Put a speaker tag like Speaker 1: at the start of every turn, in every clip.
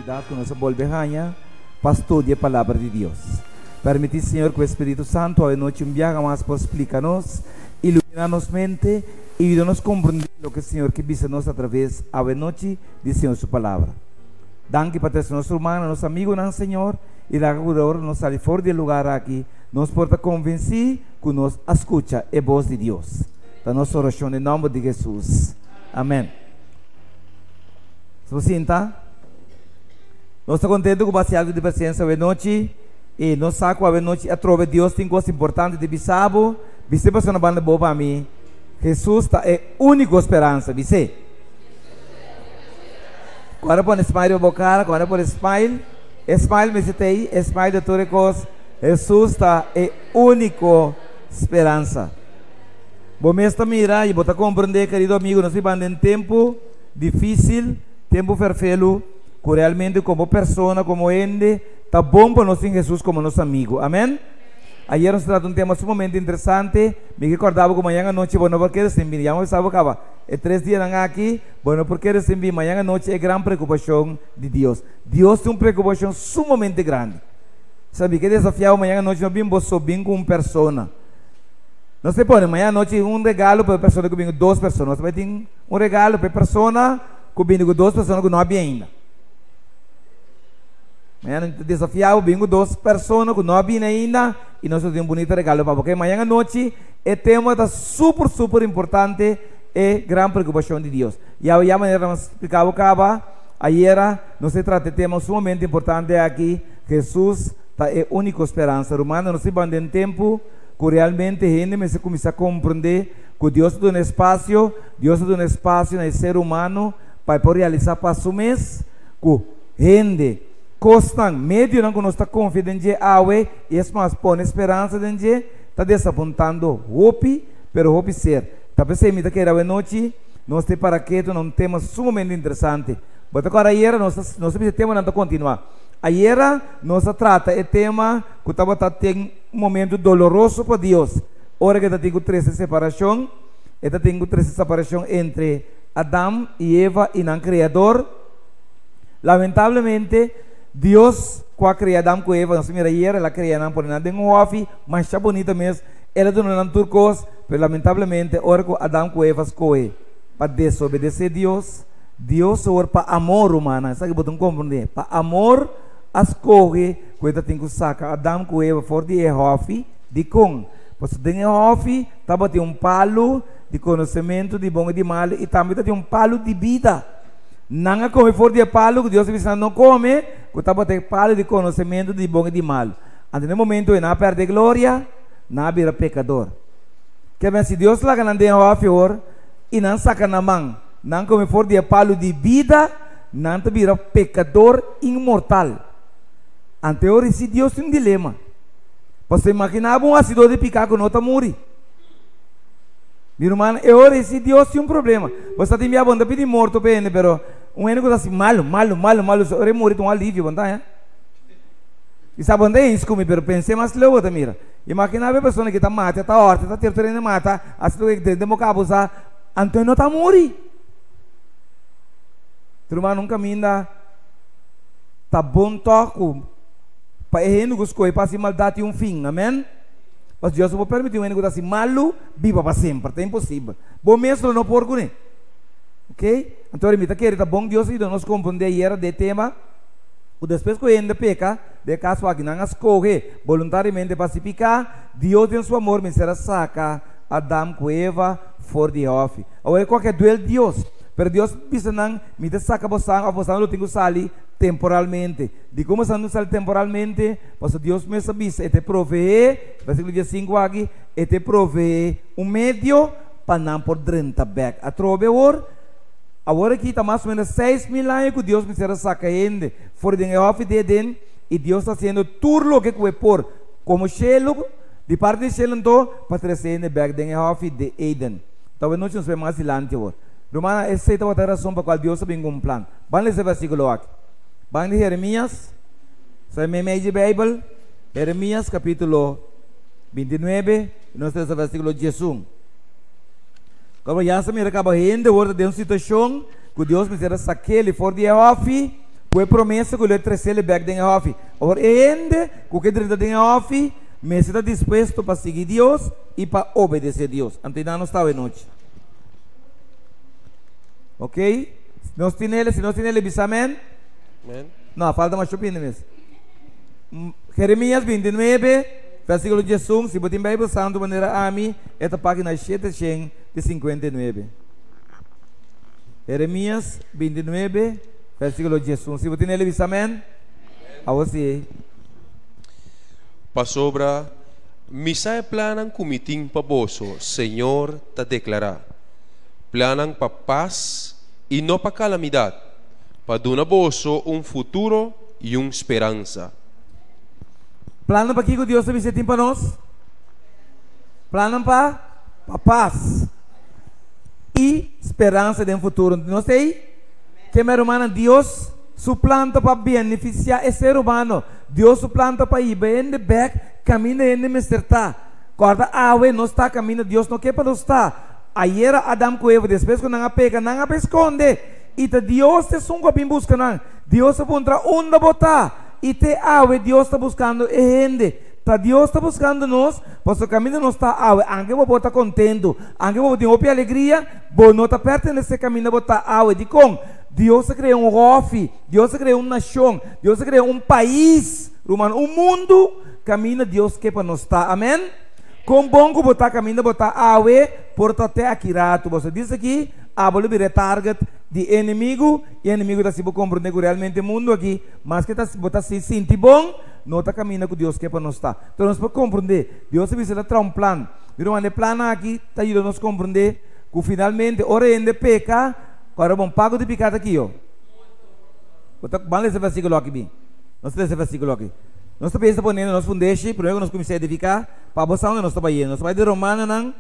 Speaker 1: oportunidade que nos volverá para estudar a palavra de Deus. Permitir, Senhor, que o Espírito Santo a noite viaja mais para explicar-nos, iluminar-nos mente e ayudarnos a compreender o que o Senhor quer dizer-nos através da noite de Senhor sua palavra. Danke para ter nosso irmão, nosso amigo, não, Senhor, e lá agora nos sai fora do lugar aqui, nos porta convencer que nos escuta a voz de Deus. Da nossa oração em nome de Jesus. Amém. Se você está, nós estamos contentes com o baseado de presença da noite e nós sabemos que a noite através de Deus tem coisas importantes de bisabo. Você passa na banda boa para mim. Jesus é a única esperança, você. Agora põe smile boca, agora põe smile, me citei, smile de todas as coisas. Jesus está é a única esperança. Bom, mestre mira e bota compreender, querido amigo, nós estamos em tempo difícil, tempo perfeito, que realmente como pessoa, como ende, está bom para nós em Jesus como nosso amigo. Amém? Ayer nos tratamos um tema sumamente interessante. Me recordava que amanhã à noite, bueno, porque eles enviam, já me sabe que 3 dias aqui, bueno, porque eles enviam, amanhã à noite é grande preocupação de Deus. Deus tem uma preocupação sumamente grande. Sabe que desafiar amanhã à noite não vimos só bem com uma pessoa. Não se pode, amanhã à noite um regalo para a pessoa que vem 2 pessoas. Você vai ter um regalo para a pessoa que vem com 2 pessoas que não havia ainda. Amanhã desafiar vem com 2 pessoas que não havia ainda e nós temos um bonito regalo para porque amanhã à noite é tema da super importante e grande preocupação de Deus. E a maneira nós explicava ayer não se trata de tema sumamente importante aqui. Jesus é a única esperança. Romano não se banda em tempo que realmente a gente começa a compreender que Deus dá um espaço no ser humano para poder realizar passo mês que gente constante, meio não que nós está confiante e é mais põe esperança dentro está desapontando hope, pero hope ser. Tá pensando que era a noite nós temos para que um tema sumamente interessante. Mas agora ayer nós tema não continuar. Ayer nós trata o tema que estava tendo um momento doloroso para Deus. Ora que está tendo 13 separação, está tendo 13 separação entre Adão e Eva e não Criador. Lamentavelmente, Deus, quando criou Adão com Eva, nós mira ayer, ela criou Adão por nada em um off, mas está bonita mesmo. Ela deu um turcos, mas lamentavelmente, ora que Adão com Eva escolhe para desobedecer Deus. Deus ora para amor humano, sabe que você compreender? Para amor escolhe que tem que sacar Adão com Eva fora de off de com. Porque tem off, estava tem um palo de conhecimento de bom e de mal e também tem um palo de vida. Não é como fora de palo que Deus disse não come, que estava tem palo de conhecimento de bom e de mal. Até no momento não perde glória, não vira pecador. Que bem se Deus lá não tem off e não saca na mão, não come fora de palo de vida, não vira pecador imortal. Anterior, se Deus tem um dilema. Você imaginava um acidente de picar com outra muri. Meu irmão, agora se Deus tem um problema. Você tem minha banda pedir morto para ele, pero um eno que está assim, malo. Ore morrer um alívio, banda, é? E sabe onde é isso comigo, pero pensei mais logo, tá mira. Imaginava a pessoa que está mata, está horta, está tertorando mata, assim que tem que abusar, então não está morrer. Meu irmão, nunca me ainda está bom toco. Para ele que escolhe para se maldade um fim, amém? Mas Deus não permitir um que assim malo viva para sempre, é impossível. Bom mesmo não porco né? Ok? Então ele me está querendo bom Deus e nós compreender ayer de tema. O depois que ele peca, de caso aqui não escolhe voluntariamente para se picar, Deus em seu amor me será saca Adão com Eva fora de off. Agora qualquer duelo Deus. Pero Deus disse não, me saca a você não tem que sair temporalmente. De como você não sai temporalmente, porque Deus me sabe, te provee, versículo 5 aqui, te provee um meio para não por drenta back. A trove agora aqui está mais ou menos 6.000 anos que Deus me será saca ainda, fora de off de Eden, e Deus está fazendo tudo o que foi por, como Shelo, de parte de Shelo, então, para trazer ainda back de off de Eden. Talvez não nos vemos mais adiante agora. Romana, essa é a razão para a qual Deus tem um plano. Vamos ler esse versículo aqui. Vamos ler Jeremias. Sa meio de Bible. Jeremias capítulo 29. Nós temos o versículo 11. Como já se me acaba ainda, agora tem uma situação que Deus me será saquele fora de off Foi promessa que o terceiro back de off. Agora, ainda, com que direito de off, mas está disposto para seguir Deus e para obedecer a Deus. Então, não está hoje noite. Ok? Se nós temos ele, diz amém?
Speaker 2: Amém.
Speaker 1: Não, falta mais chupinho mesmo. Jeremias 29, versículo 11. Se você tem Bíblia Santo, maneira a mim, esta página 759. Jeremias 29, versículo 11. Se você tem ele, diz amém? A você.
Speaker 2: Pasobra, misa planan kumiting paboso, Senhor ta declarar. Planan pa paz e não pa calamidade, para dar boso futuro e esperança.
Speaker 1: Plano para que Deus tem tem para nós? Plano para paz e esperança de um futuro. Não sei que meu irmão, Deus suplanta para beneficiar esse ser humano. Deus suplanta para ir bem de back, caminha em mesterta. Corta awe não está caminhando, Deus não quer para não estar. Ayer Adam com Eva, depois que não pega, não esconde. E Deus te sunga bem buscando. Deus se encontra onde botar. E te awe Deus está buscando gente. Deus está buscando nós, pois o caminho não está awe. Anche vou botar contento, anche vou ter alegria, vou não está perto nesse caminho botar awe. De com Deus criou rofi, Deus criou uma nação, Deus criou país, romano, mundo. Caminho Deus que para nós está. Amém? Com bom que botar caminho botar awe, porta até aqui rato. Você diz aqui, abole vire target de inimigo, e inimigo está se compreender realmente o mundo aqui, mas que está botar se sente bom, não está caminhando com Deus que para nós está. Então nós podemos compreender, Deus se precisa ter um plano. Viram o plano aqui, está ajudando a nos compreender que finalmente ora ainda peca, agora bom pago de pecado aqui, ó. Vamos ler esse versículo aqui bem. Nós temos esse versículo aqui. Nós estamos ponendo nos fundeixi, primeiro que nós começamos a edificar, para você onde nós estamos indo. Nós vamos de Romanos,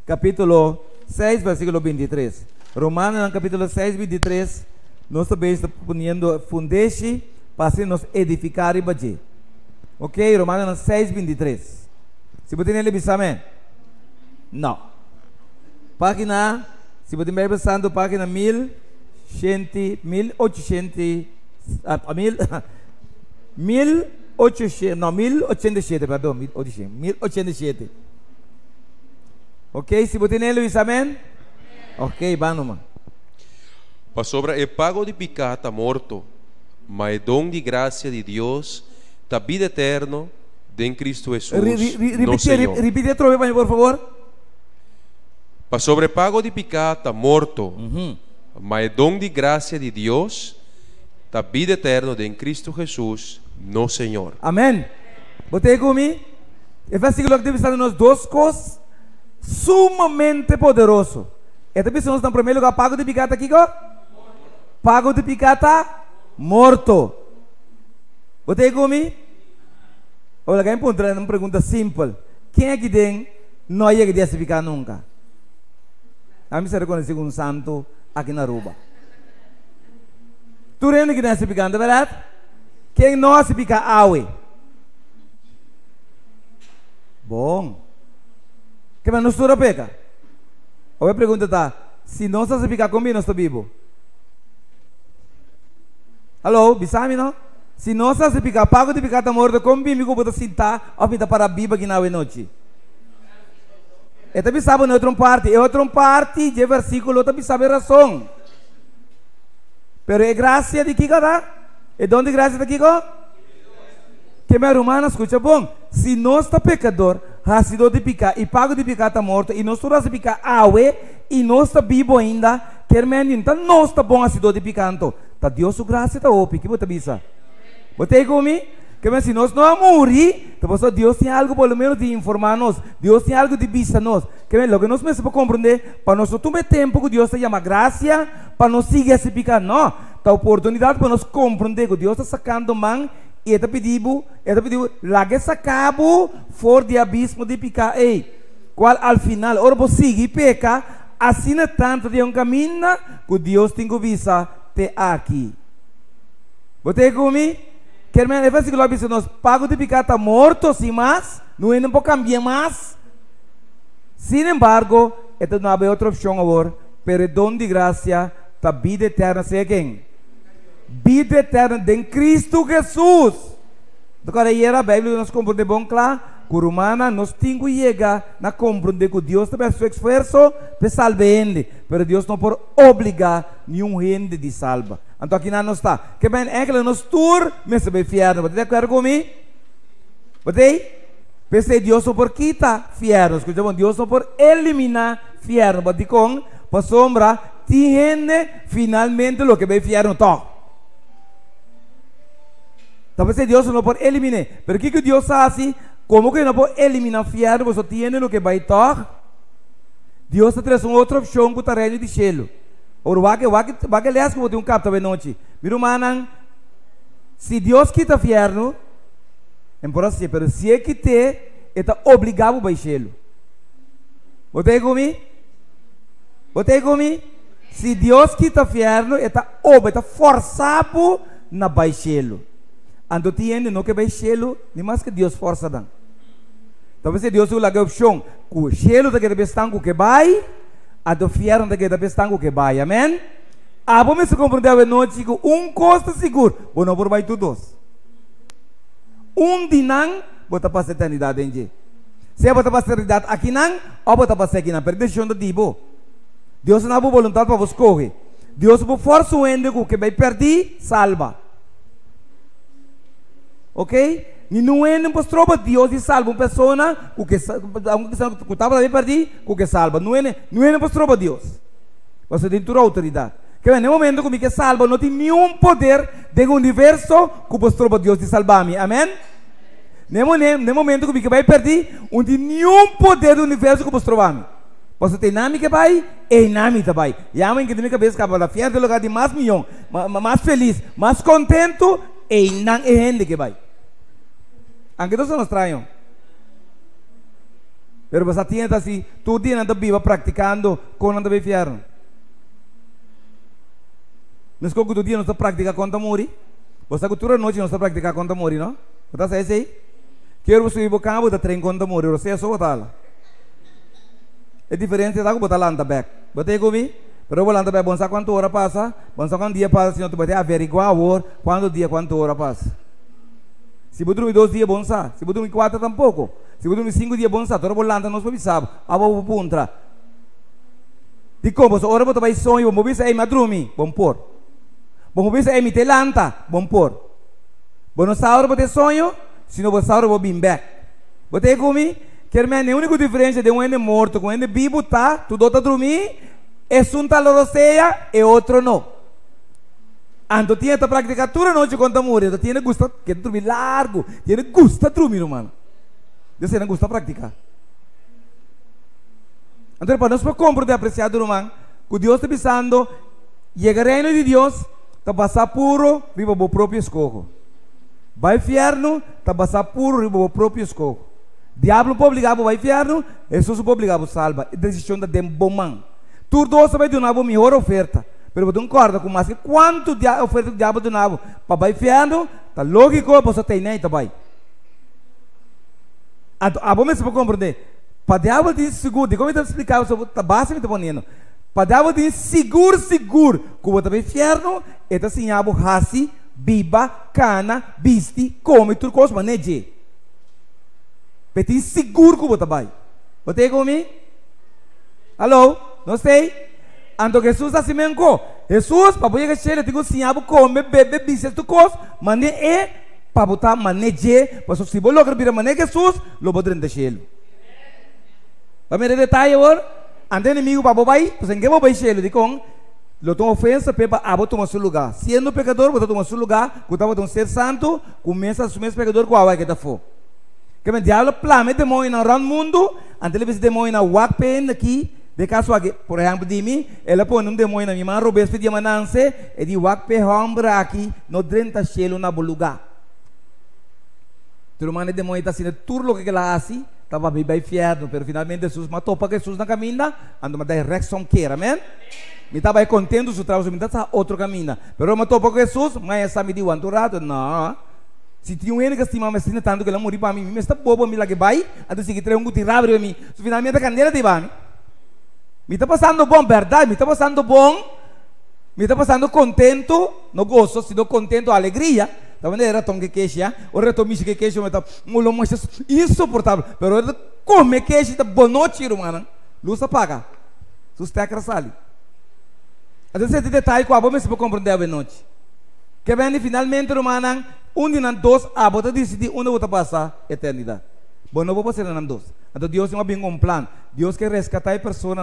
Speaker 1: capítulo 6, versículo 23. Romanos, capítulo 6, 23. Nós estamos ponendo fundeixi para nos edificar e bater. Ok? Romanos 6, 23. Se você tem ele, diz amém? Não. Página, se você tem Bíblia Santo, página 1800, perdão, 1087. Ok? Se você tem ele, diz amém? Ok, vamos, mano.
Speaker 2: Pasobra, o pago de pecado está morto, mas o dom de graça de Deus da vida eterna em Cristo Jesus, no Senhor.
Speaker 1: Repite outra vez, por favor.
Speaker 2: Para sobre pago de pecado está morto, mas o dom de graça de Deus da vida eterna em Cristo Jesus, no Senhor.
Speaker 1: Amém. Botei comigo? O versículo que deve estar nos duas coisas sumamente poderoso. Então, nós estamos em primeiro lugar, pago de pecado aqui, pago de pecado morto. Botei comigo? Olha, quem pergunta uma pergunta simples. Quem é que tem? Não é que deve ficar nunca. A mim se reconhece um santo aqui na Aruba. Tu rende que deve ficar, não é verdade? Quem não se fica awe? Bom. Que mas não estuda peca? Ou a pergunta está, se não se ficar comigo, não estou vivo. Alô, bisami não? Se não se ficar, pago de ficar morto, comigo, vou sentar, ou me para a Bíblia aqui na noite. E também sabe na outra parte, de versículo, também sabe a razão. Pero é graça de que cada? É onde graça de que Que meu irmão, escuta bom. Se não está pecador, ha sido de picar e pago de picar está morto e não está de picar awe e não está vivo ainda, quer menino, então não está bom a sido de picanto. Tá Deus sua graça está opi, que você bisa? Botei comigo? Que mas se nós não morrer, então Deus tem algo pelo menos de informar-nos, Deus tem algo de bisa-nos. Que mas logo nós precisamos compreender, para nós tomar tempo que Deus se chama graça, para nós seguir esse picar, não. Tá oportunidade para nós compreender que Deus está sacando mão. E ele pediu, largue sacabo fora de abismo de picar. Ei, qual ao final, ora você sigue peca, assina tanto de caminho que Deus tem que visa te aqui. Botei comigo? Quer me levar se glória nós pago de picar está morto, sim, mas não é não pode cambiar mais. Sin embargo, esta não há outra opção agora, pero dom de graça, a vida eterna, sei quem? vida eterna em Cristo Jesus. Agora aí a Bíblia nos compreende bom claro, que o humana nos tem que chegar a compreender que Deus também faz esforço para salvar gente, mas Deus não pode obrigar nenhum gente de salva. Então aqui não está. Que bem é que nos tour, mas se bem fiel, você está comigo? Você? Pensei Deus não pode quitar fiel, escuta, Deus não pode eliminar fiel, mas com para sombra, tiene finalmente lo que bem fiel não está. Talvez Deus não pode eliminar, mas o que Deus faz assim? Como que não pode eliminar fiel, você tiene lo que vai estar? Deus te traz uma outra opção para o terreno de cielo. Ora, vai que leas que vou ter capto também noite. Mira, manan, se Deus quita fiel, é por assim, mas se é que te, está obrigado a cielo. Botei comigo? Botei comigo? Se Deus quita fiel, está forçado na baixelo. Ando tiene no que vai cielo, nem mais que Deus força dan. Talvez se Deus usa a opção, que o cielo da que deve estar com que vai, a do fiel da que deve estar com que vai, amém? Ah, vamos se compreender a noite que costa seguro, ou não por vai todos. Dinan, bota para a eternidade em dia. Se bota para a eternidade aqui não, ou bota para aqui não, perde deixando de tipo. Deus não há vontade para você correr. Deus por força o ende que vai perder, salva. Ok? E não é nem para Deus e salva uma pessoa que estava a perder, que salva. Não é nem para Deus. Você tem toda a autoridade. Que no momento que salva, não tem nenhum poder do universo que para Deus de salvar-me. Amém? No momento que vai perder, não tem nenhum poder do universo que salvar-me. Você tem nome que vai, e nome também. E a mãe que tem minha cabeça que vai fiar do lugar de mais milhão, mais feliz, mais contento, e não é gente que vai. Aunque todos nos traem. Pero você tem assim, todo dia anda viva praticando, com anda bem fiar. Mas como todo dia não está praticando conta morrer, você que toda noite não está praticando conta morrer, não? Você sabe assim? Quero você ir para o campo, está treinando conta morrer, você é só botar lá. É diferente da que botar lá anda back. Botei comigo? Pero vou lá anda back, bom sabe quanto hora passa? Bom sabe quanto dia passa, senão tu vai ter averiguar a hora, quanto hora passa. Se você dormir 2 dias, bom sabe. Se você dormir 4, tampouco. Se você dormir 5 dias, bom sabe. Toda volanta não se sabe. A boa puntra. De como, se hora você vai sonhar, bom bisa, me dormir, bom por. Bom bisa, me telanta, bom por. Bom não sabe você sonho, se não você sabe você bem back. Botei comigo? Que a única diferença de um ene morto com um ene vivo tá, tudo está dormir, é um tal roceia e outro não. Ando tinha que praticar toda noite quando morre, então tinha que gostar que dormir largo, tinha que gostar dormir, mano. Deus não gosta praticar. Então para nós compreender apreciado, irmão, que Deus está pensando, chega o reino de Deus, está passar puro, viva o próprio escogo. Vai inferno, está passar puro, viva o próprio escogo. Diabo pode obrigar para o inferno, Jesus pode obrigar para salvar. É decisão da bom man. Tudo isso vai dar uma melhor oferta. Mas você concorda com mais que quanto oferta o diabo do nabo para o inferno, está lógico que você tem nem também. A bom mesmo para compreender. Para o diabo diz seguro, como eu te explicar sobre a base que eu estou ponendo. Para o diabo diz seguro, que você está no inferno, é assim, diabo raci, biba, cana, bisti, come, tudo coisa, mas não é. Mas seguro que você vai. Você está comigo? Alô? Não sei? Então Jesus assim mesmo. Jesus, para poder chegar, tem que ensinar como beber, bicho, tudo coisa, mas não é para botar manejar, para se você logo vir manejar Jesus, lo pode render cheio. Para me detalhe agora, ante inimigo para bobai, você não quer bobai cheio, digo, lo toma ofensa, para abo tomar seu lugar. Sendo pecador, você toma seu lugar, você vai ser santo, começa a assumir pecador, qual vai que está for. Que o diabo plame demônio no mundo, ante ele vê demônio na walk aqui. De caso aqui, por exemplo, de mim, ela põe demônio na minha mão, Roberto de mananse, e de walk hombra aqui, no drenta chelo na bom lugar. Tudo mais demônio está sendo tudo o que ela faz, estava bem inferno, mas finalmente Jesus matou para Jesus na caminha, ando a direção que era, amém? Me estava contente do trabalho, me estava outro caminho, mas matou para Jesus, mas essa me deu anturado, não. Se tinha um que estimava assim tanto que ela morreu para mim, me está bobo me lá que vai, até se que tem tirado para mim, finalmente a candeira de mim. Me está passando bom, verdade? Me está passando bom, me está passando contento, no gozo, sino contento, alegria. Da maneira tão que queixa, o reto miche que queixa, mas tá mulo mais insuportável. Pero ele come queixa, tá boa noite, irmão. Luz apaga. Sustenta sali. Até esse detalhe que a boa me se pode compreender a noite. Que bem, finalmente, irmão, dia dois, a bota decidir onde vou passar a eternidade. Bom, não vou passar na dois. Então Deus tem um plano. Deus quer resgatar a pessoa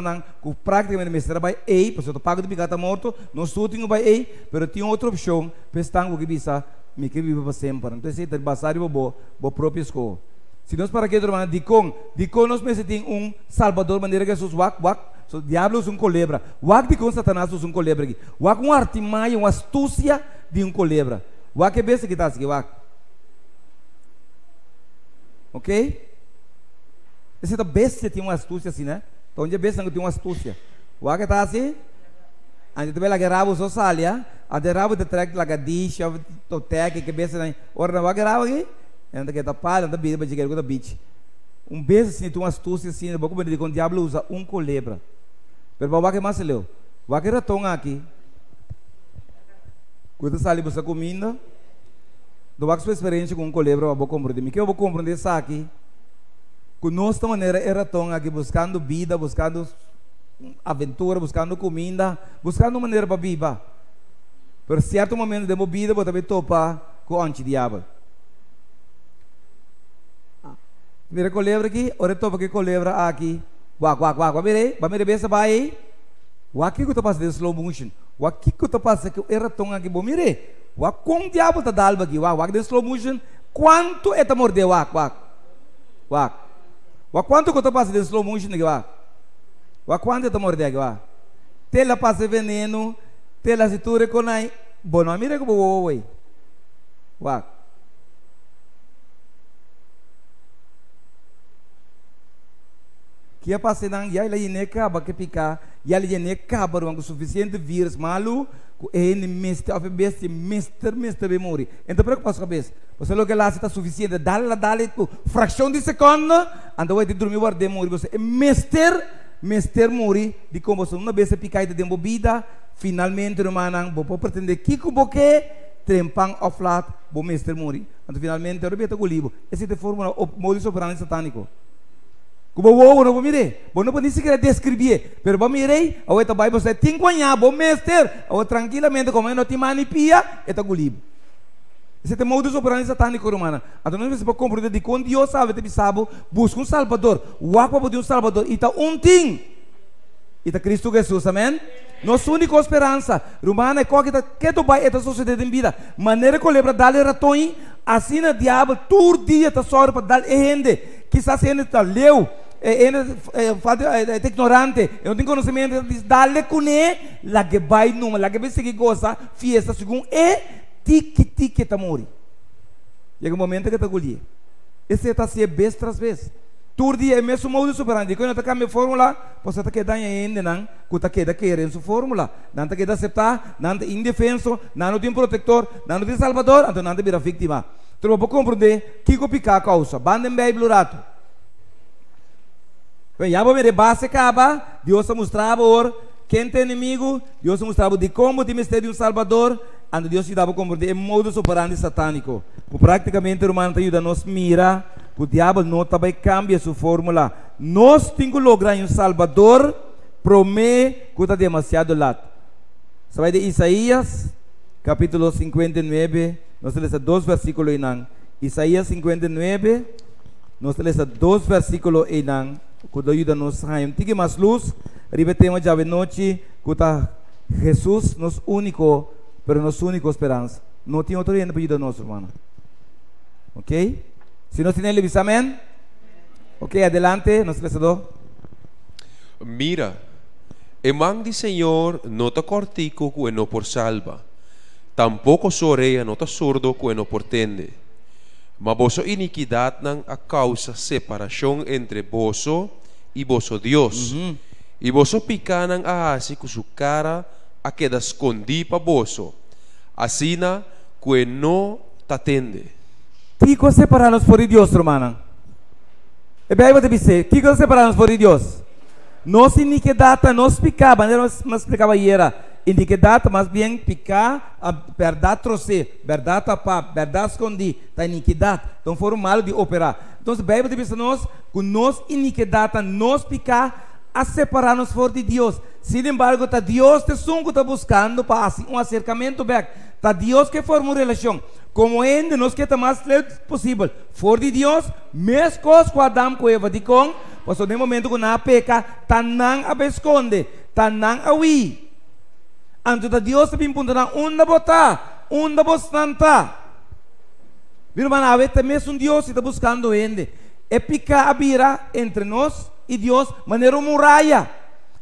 Speaker 1: que praticamente me será vai ei, porque eu pago de picata morto, não estou tendo vai ei, mas tem outra opção, pensando o que bisa, me que vive para sempre. Então se ter basar e vou próprio escola. Se nós para que irmão, dicon nós me tem Salvador maneira que Jesus wak, so diablo é colebra. Wak dicon Satanás é colebra aqui. Wak artimanha, astúcia de colebra. Wak é besta que está assim, wak. Ok? Esse é besta tem uma astúcia assim, né? Então onde é besta que tem uma astúcia. O que está assim? A gente também lagarava o salia, a derraba de track lagadisha, o tec que besta nem. Ora não lagarava aqui? Anda que tá para, anda bem, vai chegar com a beach. Besta assim tem uma astúcia assim, né? Pouco bem com o diabo usa colebra. Pero o que mais leu? O que era tão aqui? Quando sali você comendo, do que sua experiência com colebra, eu vou compreender. Me que eu vou compreender isso aqui? Com nossa maneira era tão aqui buscando vida, buscando aventura, buscando comida, buscando maneira para viver. Por certo momento de vida, vou também topar com o anti-diabo. Mira colebra aqui, ora topa que colebra aqui. Wak, mire besa vai. Wak que tu passa de slow motion. Wak que tu passa que era tão aqui, bom mire. Wak com diabo tá dalba aqui, wak de slow motion. Quanto é tamor de wak. Quanto que tu passa de slow motion aqui, quanto é tamor de aqui, Tela passa veneno, tela se tu reconai. Bom, não mire que boa, wak. Que a passe não, já ele nem acaba que picar, já ele nem acaba o suficiente vírus malu, que ele mister memória. Então preocupa-se com a cabeça. Você logo lá está suficiente, dá-lhe fração de segundo, então vai te dormir o de morrer. Você mister morrer de como você uma vez picar de vida, finalmente irmão, vou pretender que como que trempang of flat, vou mister morrer. Então finalmente eu repito o livro. Essa é a fórmula modus operandi satânico. Como não vou mirar, não pode nem sequer descrever, mas vou mirar, a outra vai você tem que ganhar, vou mestre, a outra tranquilamente como não te manipia, é o livro. Esse é o modus operandi satânico romano. Então nós vamos compreender de quando Deus sabe, busca Salvador, o aqua de Salvador, e tá ting, e tá Cristo Jesus, amém? Nossa única esperança, romana é que tu vai esta sociedade em vida, maneira que lembra dar ratões, assim o diabo todo dia tá só para dar gente, quizás ele está leu. É ignorante, eu não tenho conhecimento, dá-lhe com ele, lá que vai numa, lá que vai seguir coisa, fiesta, segundo, tique, tá morre. Chega um momento que tá colher. Esse está se vez tras vez. Todo dia é mesmo modo superante. Quando está com a minha fórmula, você está quedando ainda, não? Você está querendo sua fórmula. Não está querendo aceitar, não está indefenso, não tem protetor, não tem salvador, então não está vira vítima. Então eu vou compreender que eu picar a causa. Bandem bem blurato. Já vou ver base acaba, Deus mostrava quem tem inimigo, Deus mostrava de como tem mistério de um Salvador, e Deus te dava compreender em modo operandi satânico. Praticamente o irmão ajuda nos mira, o diabo não também cambia sua fórmula. Nós temos que lograr um Salvador, promete que está demasiado lado. Sabe de Isaías, capítulo 59, nós temos 2 versículos em Isaías 59, nós temos 2 versículos em quando ajuda-nos a ter mais luz, repetemos já de noite, que Jesus, nosso único, pero nossa única esperança. Não tem outro ainda para ajudar-nos, irmão. Ok? Se nós temos ele, amém? Ok, adelante, nosso lesador.
Speaker 2: Mira, emang di Señor no te cortico que no por salva, tampoco su oreja no te sordo que no portende. Mas vosso iniquidad nan a causa separación entre vosso y vosso Dios. Y vosso picanan a así con su cara a queda escondi pa vosso. Así na que no te atende.
Speaker 1: Kiko separarnos por Dios, hermana. E bem vou te dizer, Kiko separarnos por Dios. Nossa iniquidade, nos picava, não explicava era. iniquidade, mas bem picar a verdade trouxe, verdade tapar, verdade esconder, da iniquidade. Então foram mal de operar. Então a Bíblia diz a nós que nós iniquidade, nós picar a separar-nos fora de Deus. Sin embargo, tá Deus te sungo tá buscando para um acercamento back. Tá Deus que forma uma relação. Como ainda nós que tá mais possível fora de Deus, mesmo coisa com Adão com Eva de com, mas no momento que na peca, tá não a esconde, tá não a wi. Anto da Deus te pinta na onda botar, onda bostanta. Viu mana, avete mesmo Deus está buscando ainda. É picar a bira entre nós e Deus, maneira muralha.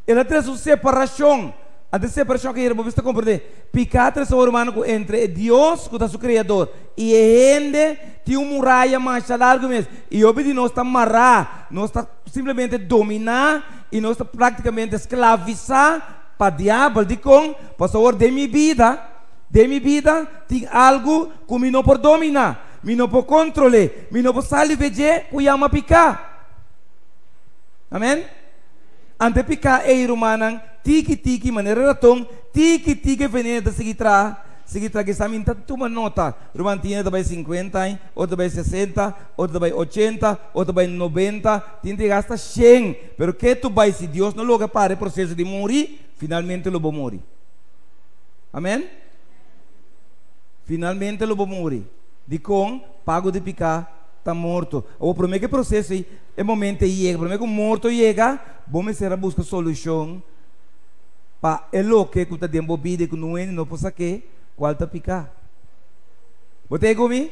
Speaker 1: Ela traz uma separação. A separação que ele está compreender. Picar três humano entre Deus, que é o Criador, e ele tem uma muralha mais larga mesmo. E hoje nós estamos amarrar, nós estamos simplesmente dominar e nós estamos praticamente escravizar para o diabo. De com, por favor, de minha vida, tem algo que eu não posso dominar, eu não posso controlar, eu não posso sair ver que eu amo picar. Amém? Ante picar é humana, tiki maneira ratão, tiki veneno da seguitra que está minta toma nota. Romantina também 50, outro também 60, outro também 80, outro também 90, tinha gasta 100. Pero que tu vai se Deus não logo para o processo de morrer, finalmente lo vou morrer. Amém? Finalmente lo vou morrer. De com pago de picar está morto. O primeiro que processo é momento chega, o primeiro que morto chega, vamos ser a buscar solução para o que está dentro vida que não possa que qual está picar. Botei comigo?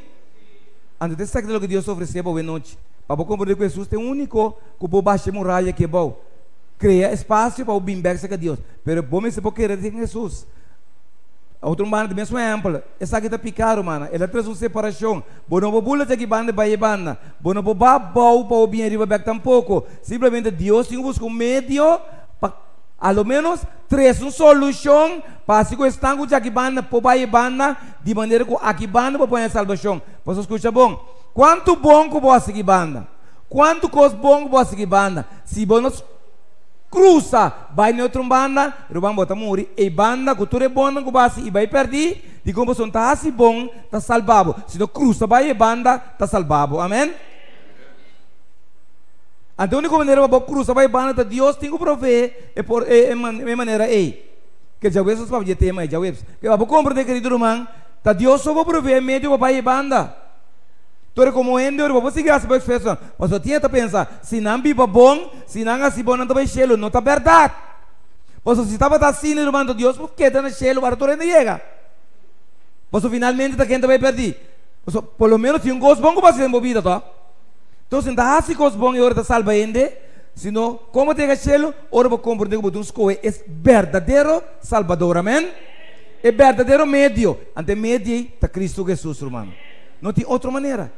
Speaker 1: Antes de saber o que Deus ofereceu boa noite, para compreender que Jesus é o único que pode baixar a muralha que é bom, cria espaço para o bimbex que Deus. Pero vamos se pode querer de Jesus. Outro mano de mesmo exemplo, essa aqui está picado, mano. Ela traz uma separação. Bono bobula de que banda vai banda. Bono boba bau para o bem arriba back tampouco. Simplesmente Deus tem busca um meio para, ao menos, traz uma solução para se gostar de que banda para vai banda de maneira que aqui banda para pôr a salvação. Você escuta bom? Quanto bom que você seguir banda? Quanto coisa bom que você seguir banda? Se você cruza, vai na outra banda, o bota morrer, e banda, que tudo é bom, que base, e vai perder, de como você está assim bom, está salvado. Se não cruza, vai e banda, está salvado. Amém? Então, a única maneira para cruzar, vai e banda, Deus tem que prover, é maneira, que já vês os papos de tema, já vês, que eu vou compreender, querido irmão, Deus só vai prover meio para vai e banda. Então, como ende, eu vou seguir essa expressão. Mas eu tinha que pensar, se não viva bom, se não assim bom, não está bem cheio, não está verdade. Mas se estava assim, irmão de Deus, por que está no cheio, para tu não chega? Mas finalmente está quem vai perder. Por lo menos tinha gosto bom que vai ser envolvido, tá? Então, se não assim gosto bom, eu está salva ainda. Senão, como tem cheio, eu vou compreender que o Deus é verdadeiro Salvador, amém? É verdadeiro meio. Ante meio está Cristo Jesus, irmão. Não tem outra maneira.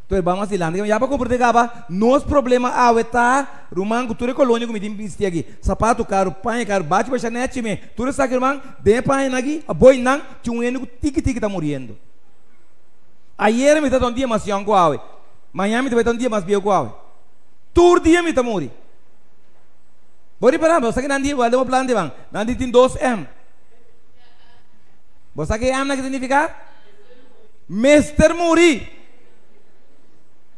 Speaker 1: Então vamos lá, já para compreender que nos problemas está, irmão, que tu é colônia que me tem aqui, sapato caro, pai caro, bate para chanete me, tu sabe irmão, de pai aqui, a boi não, tinha um eno tique está morrendo. Ayer me está um dia mais young qual, amanhã me está um dia mais bem qual, todo dia me está morrer. Bori para você que não dia, vai dar um plano de bang, não dia tem 2M. Você que M não significa? Mestre morrer.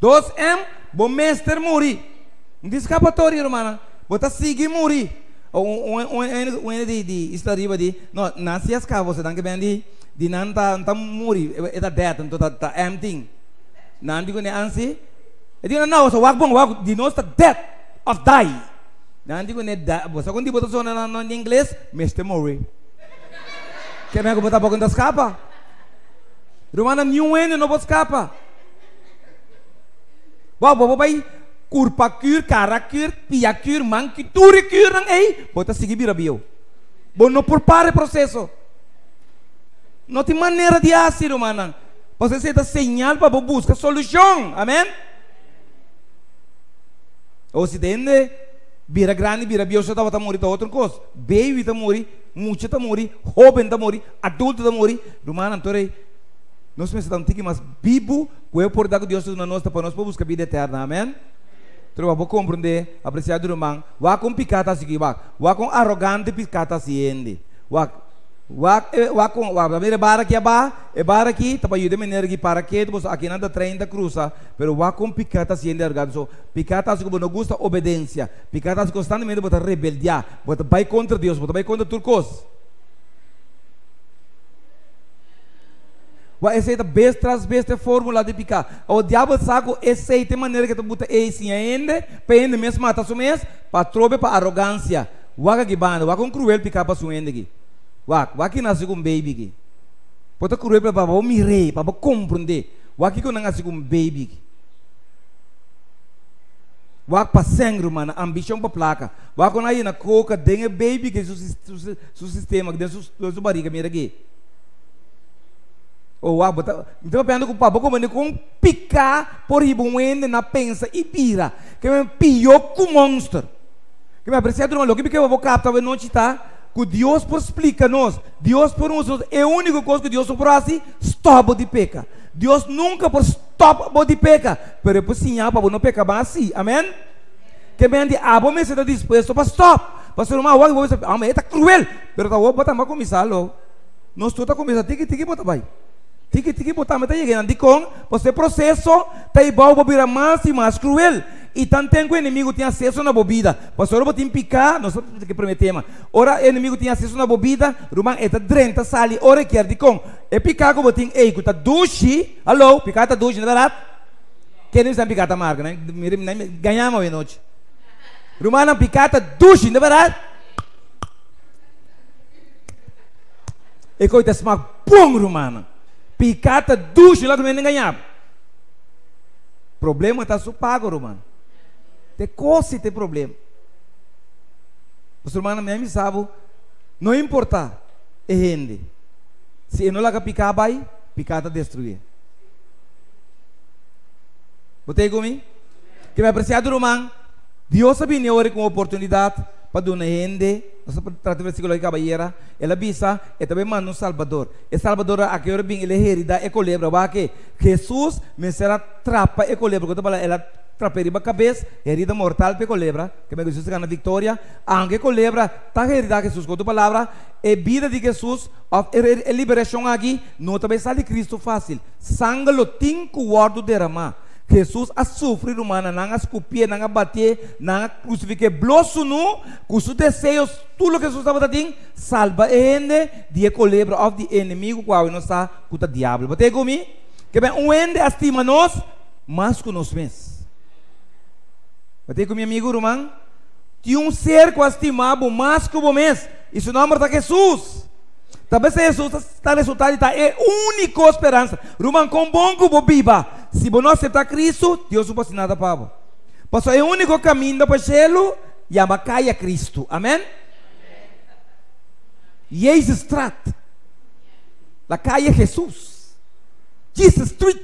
Speaker 1: 2M, bom mestre morrer. Não tem escapatória, irmã. Bota seguir morrer. Um de estariba de, não se escapa você, não que bem de não tá morrer, é da death, então tá empty. Não digo nem ansi. Eu digo não, só walk de nós tá death of die. Não digo nem você quando bota só na inglês, mestre morrer. Que me botar pouco da escapa? Irmã, nenhum ene não pode escapar. Bawa bai kurpakur, karakur, piakur, mangki, turikur nang bota seguir birabio. Bom não prepare processo. Não tem maneira de agir, irmã. Você se dá señal para buscar solução, amém? Ou se dende bira grande, bira bio, você tá morrer tá outra coisa. Baby tá morrer, mucho tá morrer, jovem tá morrer, adulto tá morrer, irmã, antore. Nós precisamos ter mais vivo, que é por dar que Deus na nossa para nós buscar vida eterna, amém? Então vou compreender, apreciar do irmão, vai com picata assim, vai com arrogante picata assim, Mira bara aqui, tá para ajudar maneira que para que depois aqui nada 30 cruza, pero wa com picata se endergado, so picata como não gosta obediência, picata constantemente bota rebeldia, bota vai contra Deus, bota vai contra turcos. Essa é a besta fórmula de picar. O diabo sabe essa é a maneira que tu bota esse ainda, para ainda mesmo matar o mês, para trobe para arrogância. Waga que banda, waga com cruel picar para sua ainda aqui. Waga que nasce com baby aqui. Pode cruel para o mirei, para compreender. Waga que não nasce com baby aqui. Waga para sangue, mano, ambição para placa. Waga quando aí na coca, dengue baby que seu sistema, que dentro sua barriga, mira aqui. Então eu penso que o papo como com picar por ribuende na pensa e pira que é pior que o monstro que me aprecia do malo que eu vou captar a noite tá que Deus por explica nos Deus por nos é a única coisa que Deus por assim stop de peca Deus nunca por stop de peca pero por sinal para não pecar assim amém que bem de abo me está disposto para stop pastor mal vou mas é cruel pero tá vou botar mais comissário nós tu tá começando tiki botar vai Tiki botar mas tá chegando de com você processo tá igual bobira mais e mais cruel e tanto tempo o inimigo tinha acesso na bebida pastor eu botin picar nós temos que primeiro tema ora o inimigo tinha acesso na bebida rumang eta drenta sali ora quer de com e picar que botin ei que tá dushi alô picar tá dushi não é verdade quem não picar tá marca né ganhamos a noite rumang não picar tá dushi não é verdade e coita smak pum rumang picata duche lá que não ganhava. Problema está supago, romano. Te coce tem problema. Os romanos mesmo sabem, não importa, é rende. Se não lá picar vai, picata destruir. Botei comigo? Que me apreciado romano, Deus sabe nem hora com oportunidade para dar uma rende. Nós tratamos o versículo de caballeira. Ela bisa, e também manda um Salvador. E Salvador, a que hora bem, ele herida e colebra. Porque Jesus me será trapa e colebra. Quando ela trapa a cabeça, herida mortal e colebra. Que me diz que na vitória. Anche colebra, tá herida Jesus. Quando palavra, e vida de Jesus, a liberação aqui, não também sai de Cristo fácil. Sangue lo tinco guardo derramar. Jesus a sofrer humana, não a esculpir, não a bater, não a crucificar, blosso nu, com seus desejos, tudo que Jesus estava fazendo, salva ele de colebra of the inimigo, qual não está com o diabo. Batei comigo? Que bem, o ende estima nós, mais que nós mesmos. Batei comigo, amigo, irmão? Tinha um ser que estimava mais que o mesmo. Isso não é Jesus. Talvez Jesus está resultado está é única esperança. Romano com bom que viva. Se você não aceitar Cristo, Deus não pode nada para você. Porque é o único caminho para o céu e a caia Cristo. Amém? Jesus Street. La caia Jesus. Jesus Street.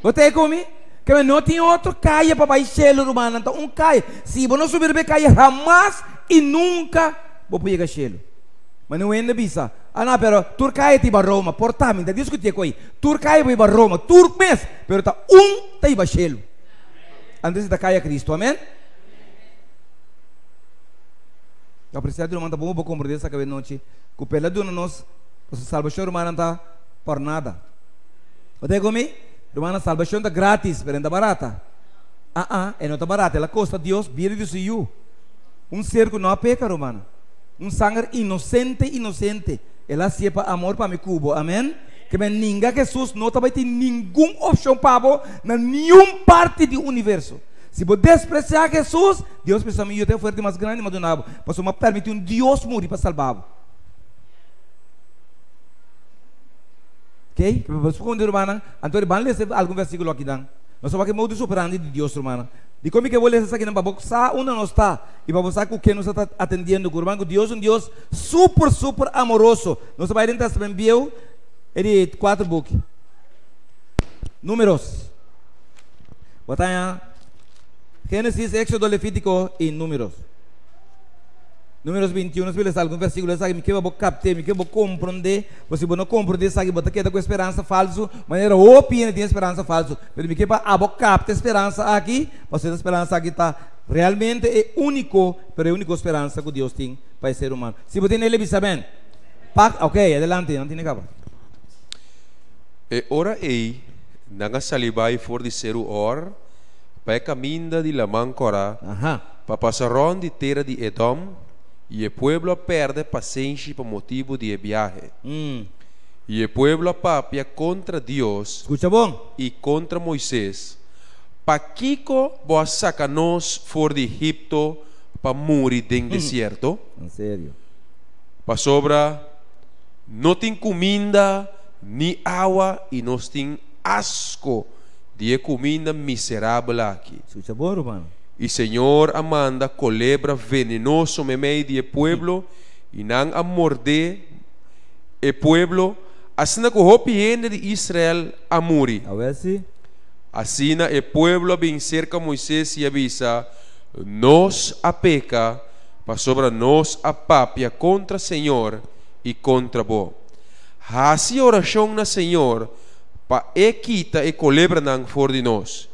Speaker 1: Você é comigo? Que não tem outro caia para o céu, romano. Então, um caia. Se você não subir para caia, jamais e nunca você pode chegar ao céu. Mas não é ainda bisa. Ah, não, pero Turcaia tiba Roma. Portamento, discutir com ele. Turcaia tiba Roma. Turmes, pero tá tiba chelo. Antes da caia Cristo, amém? Apreciado irmão, tá bom, vou compreender essa cabeça noite. Que o pela do nós, a salvação romana tá por nada. Você comigo? Romana, salvação tá grátis, pero não tá barata. Não tá barata. Ela custa Deus, vira de si. Ser que não peca, romana. Sangue inocente. Ela se para amor para me cubo. Amém? Que ninguém Jesus não vai ter nenhuma opção para você na nenhuma parte do universo. Se você desprezar Jesus, Deus pensa que eu tenho forte mais grande, mas não posso me permitir Deus morrer para salvar. Ok? Que você pode irmã, então vamos ler algum versículo aqui dan. Nós vamos ver o modus operandi de Deus, irmã. De como que eu vou ler isso aqui na Baboxa, onde não está, e para você que o que nos está atendendo, irmão, Deus é um Deus super amoroso. Nós vamos ver então também viu, ele 4 books. Números. Botanya Gênesis, Éxodo, Levítico e Números. Números 21, nós vamos ler algum versículo, sabe, que eu vou captar, que eu vou compreender, você não compreender, sabe, você queda com esperança falso, maneira opina tem esperança falso, mas me que para vou captar esperança aqui, você a esperança aqui está realmente é único, pero é a única esperança que Deus tem para o ser humano. Se você não bisa bem, ok, adelante, não tem capa.
Speaker 2: E ora ei, nanga salibai for de ser o or, para caminda de lamang cora, para passaron de terra de Edom, e o pueblo perde paciência por motivo de viaje. E o pueblo papia contra Deus,
Speaker 1: escucha bom,
Speaker 2: e contra Moisés. Pa Kiko boa saca-nos for de Egipto para morrer dentro deserto.
Speaker 1: Em sério.
Speaker 2: Pa sobra, não tem comida, nem água, e nós tem asco de comida miserável aqui.
Speaker 1: Escucha bom, mano.
Speaker 2: E Senhor amanda culebra venenoso me meio de pueblo, e não a morder o pueblo, assim que o hopi de Israel a morrer.
Speaker 1: A ver se.
Speaker 2: Assim o pueblo bem cerca Moisés e avisa, nos a peca, para sobre nós a papia contra o Senhor e contra vós. Assim oração na Senhor, para quita e culebra não for de nós.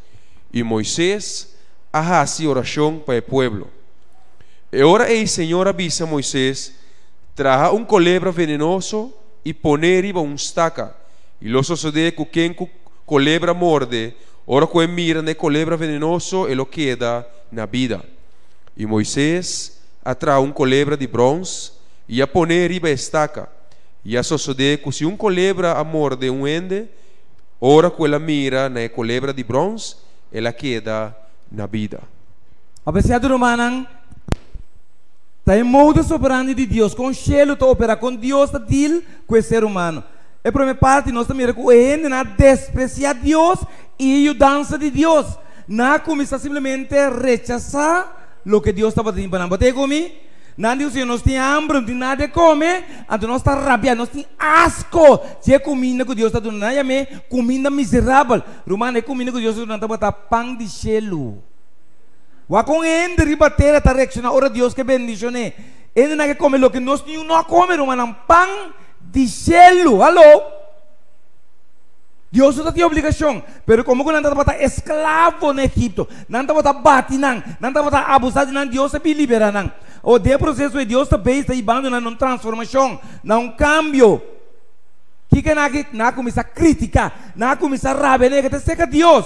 Speaker 2: E Moisés assim oração para o pueblo. E ora o Senhor avisa Moisés, traga culebra venenoso e poner riba estaca. E lo sucede que quem culebra morde, ora que mira ne culebra venenoso e lo queda na vida. E Moisés atrá culebra de bronze e a poner riba estaca. E a sucede que se culebra a morde ende, ora que ela mira na culebra de bronze, ela queda na vida.
Speaker 1: Apesar do romanang, tá em modo soberano de Deus, com o tá opera com Deus tá deal com o ser humano. A primeira parte nós também que o ende na despreciar Deus e a dança de Deus, na começa simplesmente rechazar o que Deus estava dizendo para nós. Botei comigo? Não diz nós tem hambre, não tem nada de comer, então nós está rabiando, nós tem asco de comida que Deus está dando, não é comida miserável. Romano é comida que Deus está dando, botar pão de gelo. Wa com ende ribater a reaccionar, ora Deus que bendicione. Ende não que come lo que nós não come, romano, pão de gelo. Alô? Deus não tem obrigação, pero como que não está botar escravo no Egipto, não está botar bate não está botar abusar não, Deus se libera não. O de processo de Deus também está ibando na transformação, na cambio. Que na começa a criticar, na começa a raber, que te seca Deus.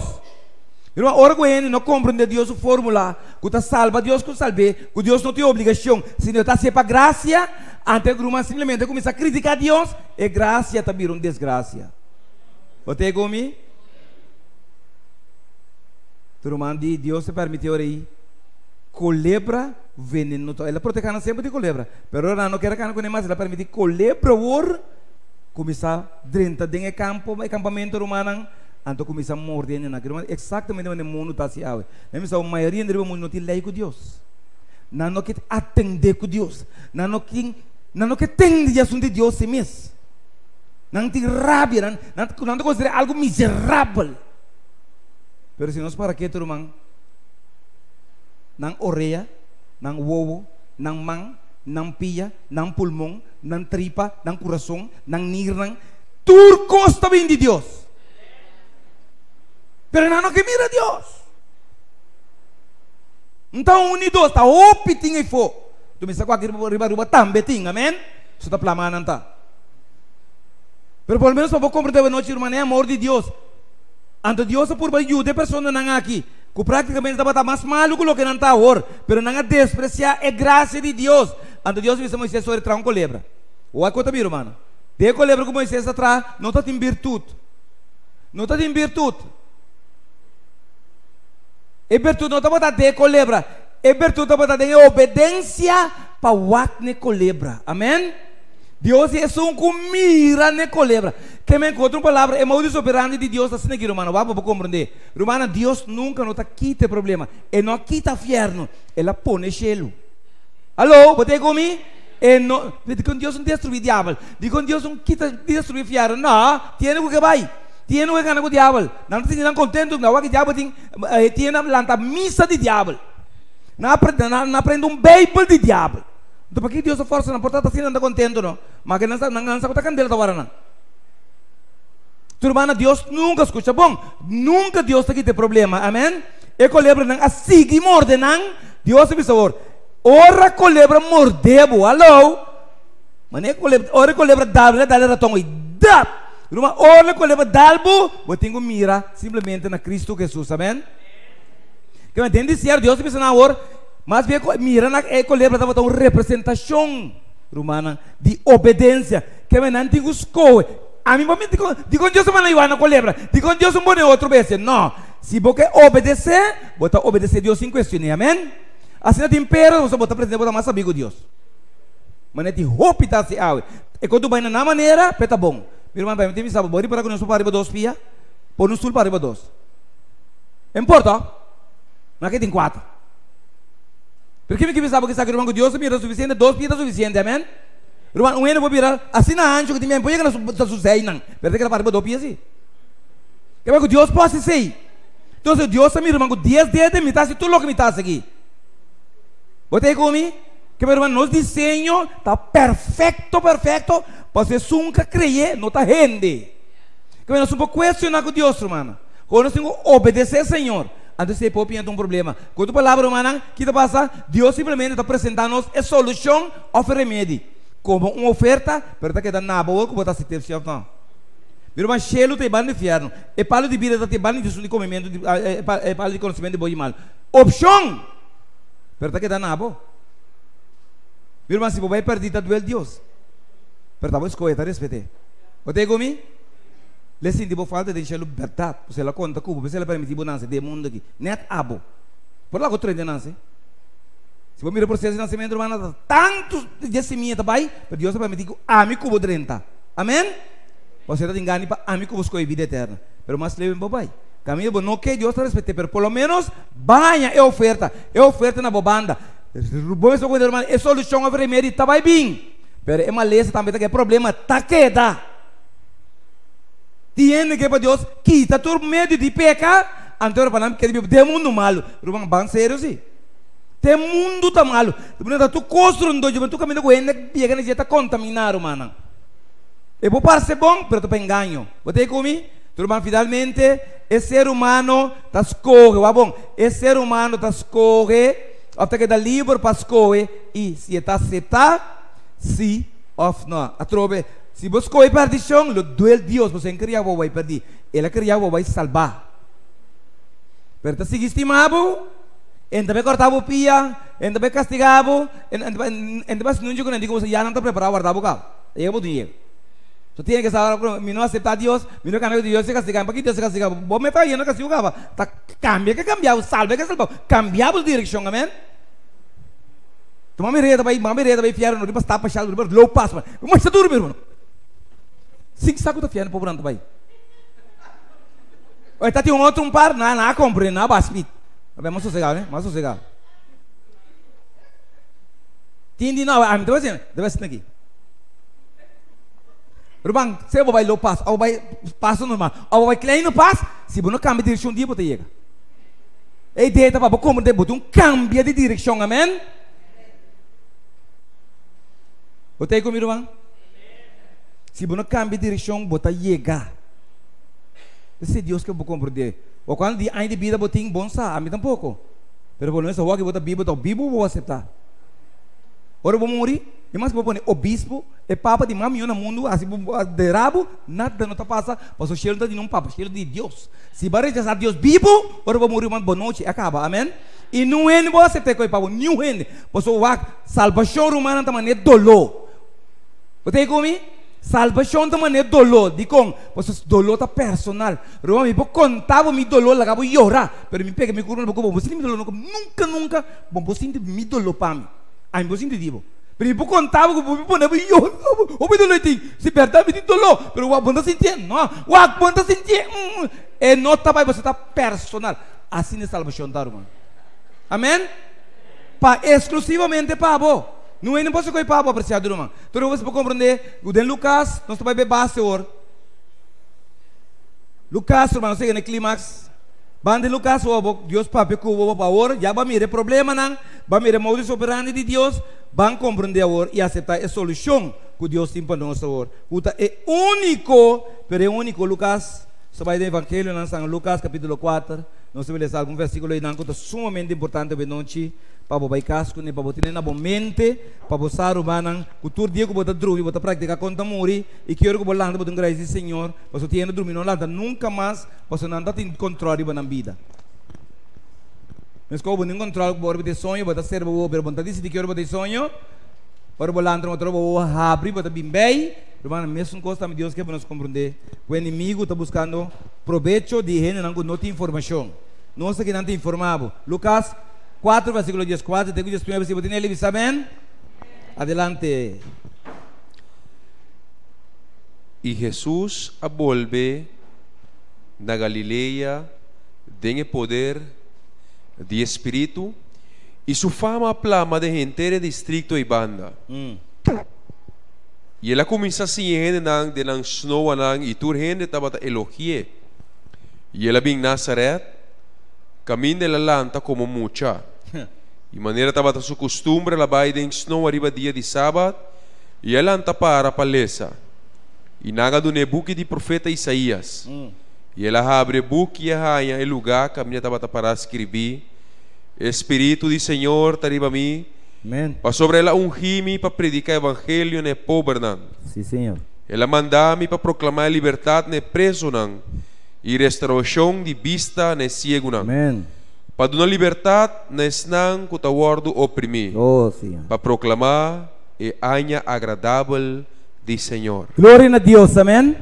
Speaker 1: Irmão, ora que ele não compreende Deus a fórmula, que está salva Deus que salve, que Deus não tem obrigação, se não está sempre para graça, até que o simplesmente começa a criticar Deus, e graça também uma desgraça. Você comigo? Irmão, Deus se permitiu aí. Culebra veneno, ela protege sempre de culebra, pero ela não quer que não mais, ela permite culebra or começar dentro do campo, acampamento romano, então começa a morder na exatamente onde o mundo está se ave. A maioria do mundo não tem lei com Deus, não quer atender com Deus, não quer atender assunto de Deus mesmo, não tem rabia, não considera algo miserável. Pero se nós para que irmão nang orelha, nang wowo, nang mang, nang pia, nang pulmão, nang tripa, nang coração, nang nirnang, turcos também de Deus. Pero não que mira Deus. Então unidos está opiting e fo. Tu me saco aqui riba também ting, amém? Isso tá plamando tá. Pero pelo menos para compreender a noite, irmã, é amor de Deus. Ante Deus por ajuda a pessoa não aqui. Que praticamente está mais malo que o que não está agora, pero não despreciar a graça de Deus. Ante Deus disse a Moisés sobre trazer culebra. O que está vendo, mano? De culebra que Moisés atrás não está em virtude. Não está em virtude. E virtude não está botando de culebra. E virtude está botando em obediência para o acne culebra. Amém? Deus é um que mira na culebra. Que me encontra uma palavra, é modo soberano de Deus assim aqui, romano. Vamos para compreender. Romano, Deus nunca não quita problema. Ele não quita inferno. Ele põe gelo. Alô, você comigo? Diz que Deus não destrui o diabo. Diz que Deus não quita destruir inferno. Não, tem o que vai. Tem o que ganha com o diabo. Não está contente com o diabo. Tem a missa de diabo. Não aprende Bible de diabo. Então, para que Deus a força na porta assim não está contente, não? Mas que não sabe a candela da hora, não. Turmana, Deus nunca escuta, bom? Nunca Deus está aqui tem problema, amém? E culebra não, assim que morde, não? Deus me sabor. ora colebra mordebo, alô? Mané colebra, ora colebra dalbo, dá ratão e dá. Ruma ora colebra dalbo, botingo mira simplesmente na Cristo Jesus, amém? Que me entende ser Deus pensa na hora, mas vê mira na colebra dá uma representação romana de obediência, que me não tem escoe. A mim me digo Deus mana Ioana colebra, digo Deus bone outro vez, não. Se você obedecer, você obedecer Deus sem questionar, amém? Assim não tem império, você bota presente, bota mais amigo Deus. Mas te roupa tá se awe. E quando vai na maneira, peta bom. Meu irmão, vai me sabe, bori para que nós para riba 2 pia, por no sul para riba 2. Importa? Mas aqui tem 4. Porque me sabe que sabe irmão Deus mira suficiente, 2 pia suficiente, amém? Irmão, um ano vou virar, assim na anjo que tem me põe que não sucede não. Perde que para riba 2 pia sim. Que vai que Deus possa ser. Então se Deus me irmão, 10 de me tá se tu louco me tá aqui. Botei comigo? Que meu irmão, nosso desenho está perfeito, perfeito. Você nunca crer, não está rende. Que nós não podemos questionar com Deus, irmão. Quando nós temos que obedecer ao Senhor, antes de você ter um problema. Quando a palavra, irmão, que está passando, Deus simplesmente está apresentando a solução ou remédio. Como uma oferta, para que está na boa, como está se teve certo, não. Meu irmão, cheio tem banho de inferno. E palo de vida tem banho de comimento, e palo de conhecimento de bom e mal. Opção, para que está na boa. Meu irmão, se você vai perder, está doendo Deus. Pero está escolher, está respeitando. Você comigo? Le senti falta de liberdade. Você la conta cubo, você la permite bonança de mundo aqui. Net abo. Por lá que eu treino nasce. Se você mira o processo de nascimento, irmão, tanto de semente vai, pero Deus permite que ame cubo 30. Amém? Você está engano para ame cubo escolher vida eterna. Pero mais leve em papai. Caminho não que Deus está respeitando, pero por lo menos banha é oferta na bobanda. Bom isso quando irmão, é solução a remédio tá vai bem. Pero é uma lesa também que é problema tá queda. Tiene que para Deus quita todo medo de pecar, antes para não que de mundo malo. Irmão, bem sério sim. Tem mundo tá malo. Tu construindo, tu caminho com ele, pega na dieta contaminado, mano. E por parte bom, pero tu engano. Você comigo? Irmão, finalmente, esse ser humano tá escorre, tá bom? Esse ser humano tá escorre. Até que dá livre para escolher e se está aceitar, sim ou não. A trobe, se você escolhe perdição, o duelo Deus, você não queria vai perder. Ele queria vai salvar. Pero se estimado, ainda bem cortava o pia, ainda bem castigava, ainda bem se não digo que você já não está preparado para guardar o carro. Eu vou dinheiro. Você tem que saber, me não aceitar Deus, me não caminhar Deus se castigar, para que Deus se castigar? Vou me fazer, não castigava. Tá cambia que cambiava, salva que salva, cambiava de direção, amém? Mami reda vai fiar no riba tapa chal riba low pass mas está duro irmão. Cinco saco tá fiando por branco vai. Oi tá tem outro par na compre na baspi. Vai mais sossegado, né? Mais sossegado. Tindi não, a mim deve ser aqui. Irmão, se vai low pass, ou vai passo normal, ou vai klein pass, se você não cambia de direção dia você chega. Ei deta para como de botar cambia de direção, amém? Você está comigo, irmão? Se você não cambia de direção, você chega. Esse é Deus que eu vou compreender. Ou quando ainda vida você tem bom sa, a mim tampouco. Pero pelo menos eu vou que você Bíblia, eu vou aceitar. Ora eu vou morrer, e mais que eu vou pôr o bispo, e papa de mami no mundo, assim de rabo, nada não está passando, mas o cheiro não está de um papa, o cheiro de Deus. Se vai rejeitar Deus vivo, ora eu vou morrer uma boa noite, acaba, amém? E não é nem você aceitar que o papa, não é, pois o salvação humana também é dolor. Você comigo? Salvação também é dolor. Digo, pois dolor está personal. Roma me pode contar o meu dolor, lá vou chorar. Pero me pega, me cura, vou sentir meu dolor. Nunca, vou sentir meu dolor para mim. Aí vou sentir divo. Pero me pode contar, vou pôr, vou chorar. O meu dolor tem, se perdão, me tem dolor. Pero o bom sentir, não. O bom sentir, é não tá vai, você está personal. Assim é salvação, tá, irmão? Amém? Exclusivamente para você. Não é nem posso comer papo apreciado, irmão. Então você pode compreender. O de Lucas, nós vai beber base hoje. Lucas, irmão, sei que no clímax. Bande Lucas, Deus papi cubo para hoje. Já vai mirar problema não. Vai mirar modo soberano de Deus. Vai compreender hoje e aceitar a solução que Deus tem para nós hoje. É único, pero é único. Lucas, você vai do Evangelho, nós estamos em Lucas capítulo 4. Nós vamos ler algum versículo aí, que é sumamente importante para nós. para botar casco, para botar na mente, para botar o banang, o tur dia que botar dormir, botar prática conta muri, e que hora que botar botar graça Senhor, para você ter dormir não landa nunca mais, para você não ter controle na vida. Mas como não controle, bora ter sonho, botar ser boa, botar decidir que hora botar sonho, para botar entrar outra boa, abrir, botar bem bem, irmão, mesmo coisa também Deus quer para nos compreender. O inimigo está buscando proveito de gente não tem informação. Nós aqui não te informavo. Lucas 4, versículo 14, tenho que explicar se você tem ele, amém? Adelante.
Speaker 2: E Jesus volve na Galileia, tem poder de Espírito, e sua fama plama de gente de distrito e banda. E ela começa a se gente de nang snow nang e tur gente estava elogie. E ela vem Nazaret, caminho de la lanta como mucha. E maneira estava a sua costumbre, ela vai de snow arriba dia de sábado, e ela anta para palesa. E naga do nebuque de profeta Isaías. E ela abre buque e arranha o lugar que a minha estava para escrever. Espírito do Senhor está arriba a mim.
Speaker 1: Amém.
Speaker 2: Para sobre ela ungir-me para predicar o evangelho ne pobre não.
Speaker 1: Sim, Senhor.
Speaker 2: Ela manda-me para proclamar a liberdade ne preso não. E restauração de vista ne cego não.
Speaker 1: Amém.
Speaker 2: Para dar liberdade nes não que está guardo oprimido.
Speaker 1: Oh, Senhor.
Speaker 2: Para proclamar e anha agradável do Senhor.
Speaker 1: Glória a Deus, amém.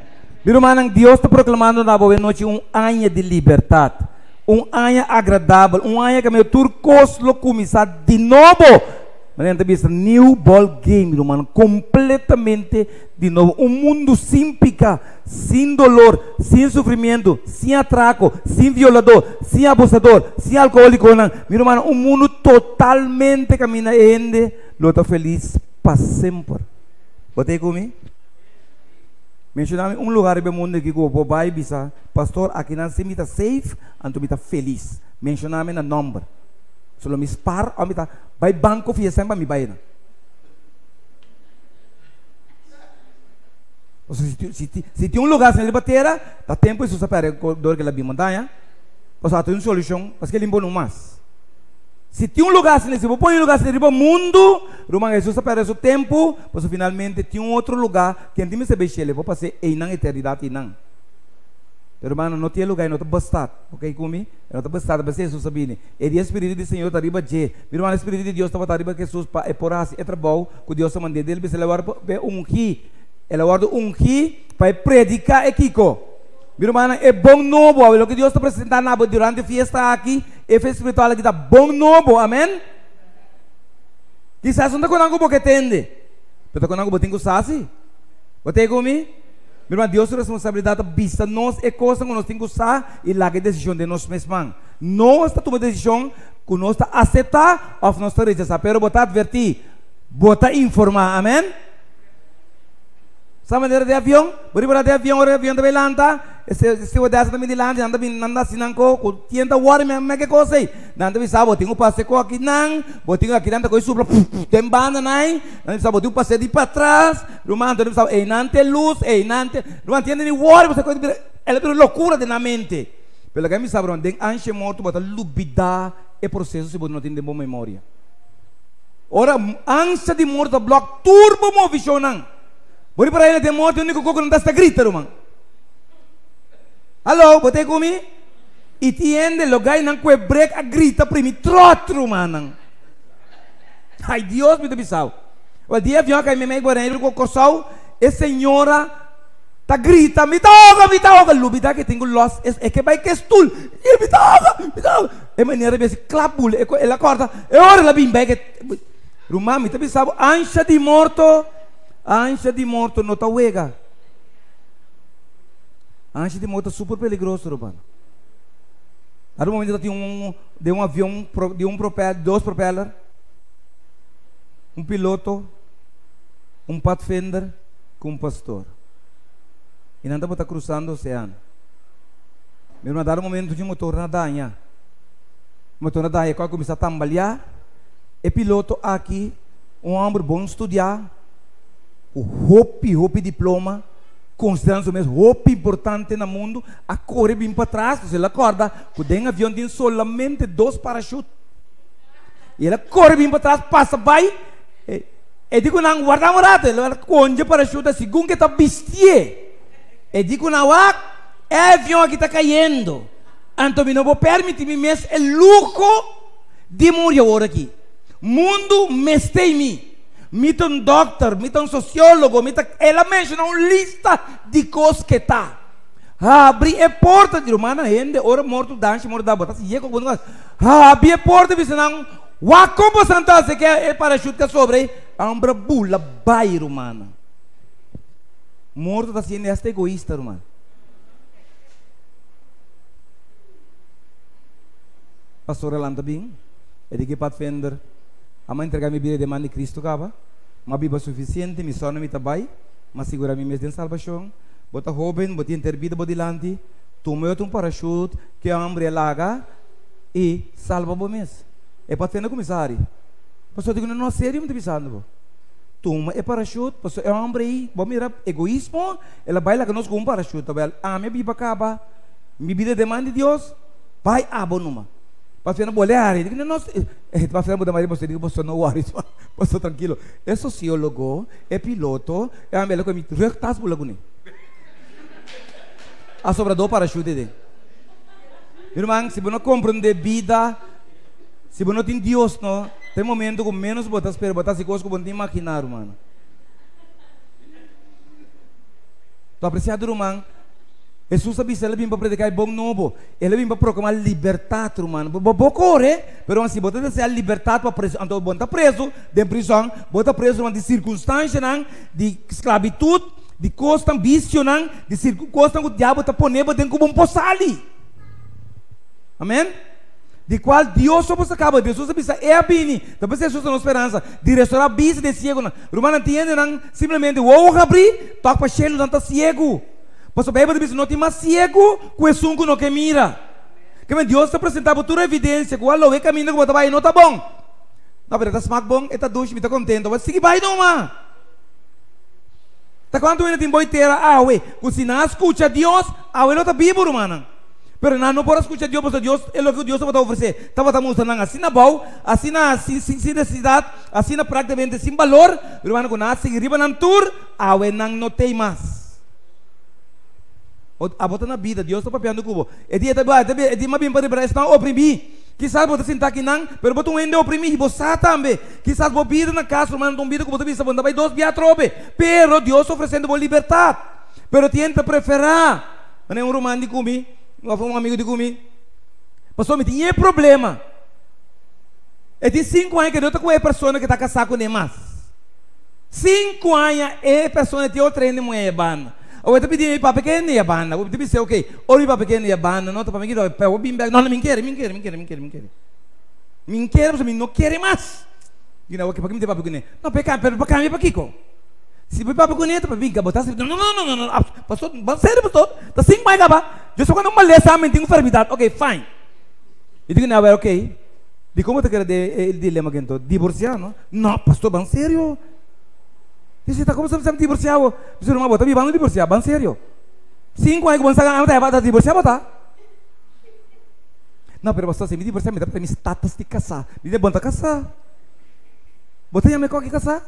Speaker 1: Birumanang Deus está proclamando na boa noite ano de liberdade, ano agradável, ano que meu turcos lo começar de novo. Mas a gente new ball game, irmão, completamente de novo. Mundo sem pica, sem dolor, sem sofrimento, sem atraco, sem violador, sem abusador, sem alcoólico. Meu irmão, mundo totalmente caminha ende, lo está feliz para sempre. Botei comigo? Mencioname lugar no mundo que o vai bisa, pastor, aqui não se me está safe, anto me está feliz. Mencioname na número. Só me spar, ou me está, vai banco fia sempre me vai na. Se tem lugar sem batera, dá tempo isso para dor que ela bem montanha, pois tem uma solução, porque ele limpa não mais. Se tem lugar sem se põe lugar sem o mundo, Roma Jesus para o tempo, pois finalmente tem outro lugar que antes me se beixe, vou passar em na eternidade não. Pero hermano, não tem lugar, não está bastado, ok comigo? Não está bastado, mas Jesus sabia. E o Espírito do Senhor está arriba de, meu irmão, o Espírito de Deus está arriba de Jesus para por assim é trabalho que Deus está mandando dele, ele vai ungir, ele vai ungir para predicar e kiko. Meu irmão, é bom novo, o que Deus está apresentando durante a festa aqui, é festa espiritual aqui, está bom novo, amém? Quizás não está com algo porque tende, está com algo porque tem que usar assim. Botei comigo? Meu irmão, Deus tem responsabilidade vista nós é coisa que nós temos que usar e lá que decisão de nós mesmos. Nós está tomando decisão que nós está aceitar ou nós está rejeitar, pero botar advertir, botar informar, amém? Sama maneira de avião, beri de avião, o avião também landa, se o dessa também de landa, anda bem nanda sinan ko, tienda war me que coisa aí, nanda bem sabe, tenho passe ko aqui não, botinho aqui nanda ko supra, tem banda nai, nanda sabe, tenho passe de para trás, rumando, nanda sabe, nante luz, nante, rumando tienda ni war, você coisa, ela tem loucura de na mente, pelo que me sabe, rumando, tem anche morto, bota lubida, é processo se você não tem de boa memória. Ora, ansia de morto, block turbo movision não. Bori para ele tem morte, o único coco não está grita, irmão. Alô, botei comigo? E tiende, logai não que break a grita primi trot, irmão. Ai, Deus me debisau. O dia avião que me mei agora ele com coçau, e senhora tá grita, me toca, lubida que tenho loss, é que vai que estul, e me toca. É maneira de clapul, ela acorda, é hora ela bem que, irmão, me debisau, ansia de morto. Ansia de morto não está uega. Ansia de morto é super perigoso, Ruban. Há um momento que de um avião, de dois propellers, um piloto, um pathfinder com um pastor. E não está cruzando o oceano. Meu irmão, há um momento que o motor nada. O motor nada, quando começa a tambalear, o piloto aqui, um homem bom estudar, o hope diploma, considerando mesmo hope importante no mundo, a correr bem para trás, você acorda, que o avião tem solamente 2 parachutes. E ela corre bem para trás, passa, vai. E digo, não, guarda morata. Ela conge parachute, segundo que está bestie. E digo, não, é avião que está caindo. Então, não vou permitir mesmo o luxo de morrer agora aqui. Mundo mestei-me. Me um doctor, me um sociólogo, ela menciona uma lista de coisas que está. Abri a porta de romana, ainda, ora morto, danche, morto da bota. Se é como abri a porta, disse não, o como Santa se quer é parachute que sobre, ambra bula, bai romana. Morto está sendo esta egoísta, romana. Pastor Elanda bem, é de que para defender. A mãe entregar minha vida de mão de Cristo cava, uma Bíblia suficiente, me sona me tabai, mas segura me mesmo de salvação. Bota jovem, bota intervida bota dilante, toma um parachute que a hambre laga e salva o mês. É para defender comissário. Pastor digo não é sério me pensando. Toma é parachute, pastor é hambre aí, bom mira egoísmo, ela vai lá que nós com parachute, tabel. A minha Bíblia cava, minha vida de mão de Deus, vai abonuma. Pastor boleh hari, ini nós, pastor muda mari pastor digo pastor não worry, pastor tranquilo. É sociólogo, é piloto, é amelo que me rectas pula guni. A sobrador parachute de. Irmão, se você não compreende vida, se você não tem Deus, não, tem momento que menos botas pero botas coisas que você tem maquinar, mano. Tu apreciado, irmão? Jesus sabia que ele vinha para predicar bom novo. Ele vinha para proclamar liberdade, mano. Vou correr, mas se você deseja liberdade para preso, então você está preso de prisão, você está preso de circunstância, de esclavitud, de costa vício, de circunstância que o diabo está ponendo dentro como um poçali. Amém? De qual Deus só você acaba. Jesus sabia que é a bini. Depois Jesus tem esperança de restaurar a vista de cego. Romano entende, simplesmente o olho abrir, toca para cheio, não está cego. Mas o Bíblia diz, não tem mais cego que o sunco não que mira. Que Deus está apresentando toda a evidência, que o alô é caminho que vai não está bom. Não, mas está bom, está doce, está contente, mas sigue vai não, mano. Está quando ele tem boiteira, ué, que se não escuta Deus, não está vivo, mano. Mas não pode escutar Deus, porque Deus é o que Deus vai oferecer. Estava mostrando assim na bom, assim na sem necessidade, assim na praticamente sem valor, irmão, quando nasce, riba na tour, não tem mais. A bota na vida, Deus está papiando cubo. É dia mais bem para estar oprimir. Quizás você sentar aqui não, mas você não é oprimir, você também. Quizás você pide na casa, mas não pide como você vista, você vai dois dias trobe. Pero Deus oferecendo você liberdade. Pero tenta preferir. Não é um romano de comigo, um amigo de comigo. Pastor, me tem problema. É de 5 anos que eu estou com a pessoa que está casada com ele mais. 5 anos é a pessoa que eu treino mulher banda. Ou eu pedi para pequeno e a banda, eu pedi ok, ou para pequeno e a banda, não para pequeno, eu bim back, não me quer, me não quer mais. You know, que para que me para pequeno, não pecar, pero para mim para Kiko. Se vai para pequeno, para biga, botar não, pastor, sério pastor, tá 5 mais acaba. Eu só quando uma lesão tenho enfermidade, ok, fine. E digo não, ok. De como te quer de dilema que então divorciar, não? Não, pastor, bem sério. Você está como se você divorciado? Você não vai botar divorciar, bem sério. 5 anos que você vai divorciar, tá? Não, mas pastor, se me divorciar, me dá para me status de casar. Me dá bom para casar. Você já me quer casar?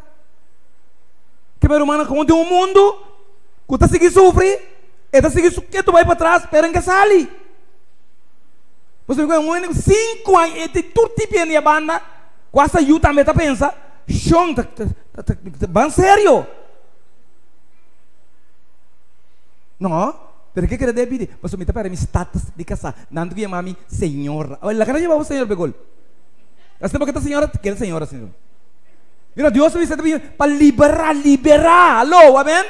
Speaker 1: Que meu irmão, como tem um mundo, que está seguindo sofrer, está seguindo que tu vai para trás, esperando que sali. Você me conhece 5 anos, e tem tudo tipo de banda, quase ajuda também, tá pensa, chão, bem sério. Não, porque que ele deve pedir? Mas me para me status de casar, não que mami senhora. Olha, cara já vai o senhor begol. Assim porque a senhora quer senhora, senhor. Mira, Deus me disse para liberar, alô, amém?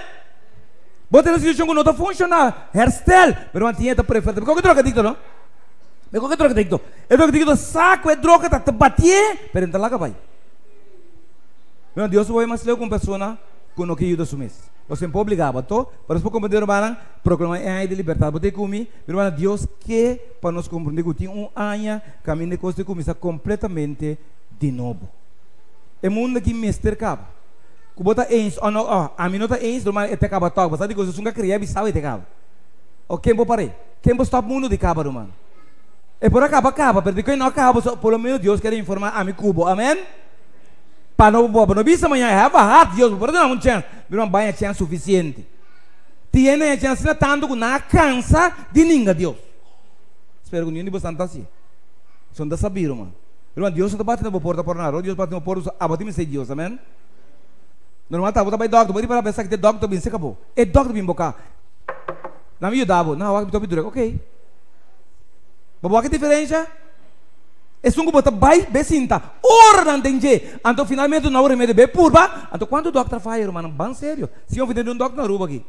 Speaker 1: Bota na situação que não está funcionando, hairstyle, mas não tinha preferência. Porque que troca dicto, não? Porque que troca dicto? É troca dicto, saco é droga, tá bater, pero entra lá que vai. Mira, Deus vai mais leu com pessoa que não quer ajuda sumis. Você não pode obrigar, bato? Para você compreender, irmã, proclamar é de liberdade. Você comigo, irmã, Deus quer para nós compreender que tem ano caminho de coisa que começa completamente de novo. É mundo que mestre cabo. Que bota ens, a mim não está ens, irmã, até acaba toque. Você diz que você nunca criou, sabe até cabo. O quem vou parar? Quem vou stop mundo de cabo, irmã? E por acaba, pero de que não acaba, por lo menos Deus quer informar a mi cubo, amém? Para não bisa amanhã, have a heart, Deus, por não uma chance, não vai chance suficiente. Tiene chance tanto que não cansa de ninguém, Deus. Espero que ninguém bastante assim. São da saber, mano. Irmão, Deus não bate na porta por nada, Deus bate na porta, abatimos sem Deus, amém? Normal tá, vai doctor, vai para pensar que doctor bem se acabou. É doctor bem boca. Não me ajudava, não, eu tô pedindo, ok. Bawa que diferença? É só que bota vai becinta. Ora não tem jeito. Então finalmente na hora me deve purba. Então quando o doctor faz, irmão, bem sério. Se eu fizer doctor na rua aqui.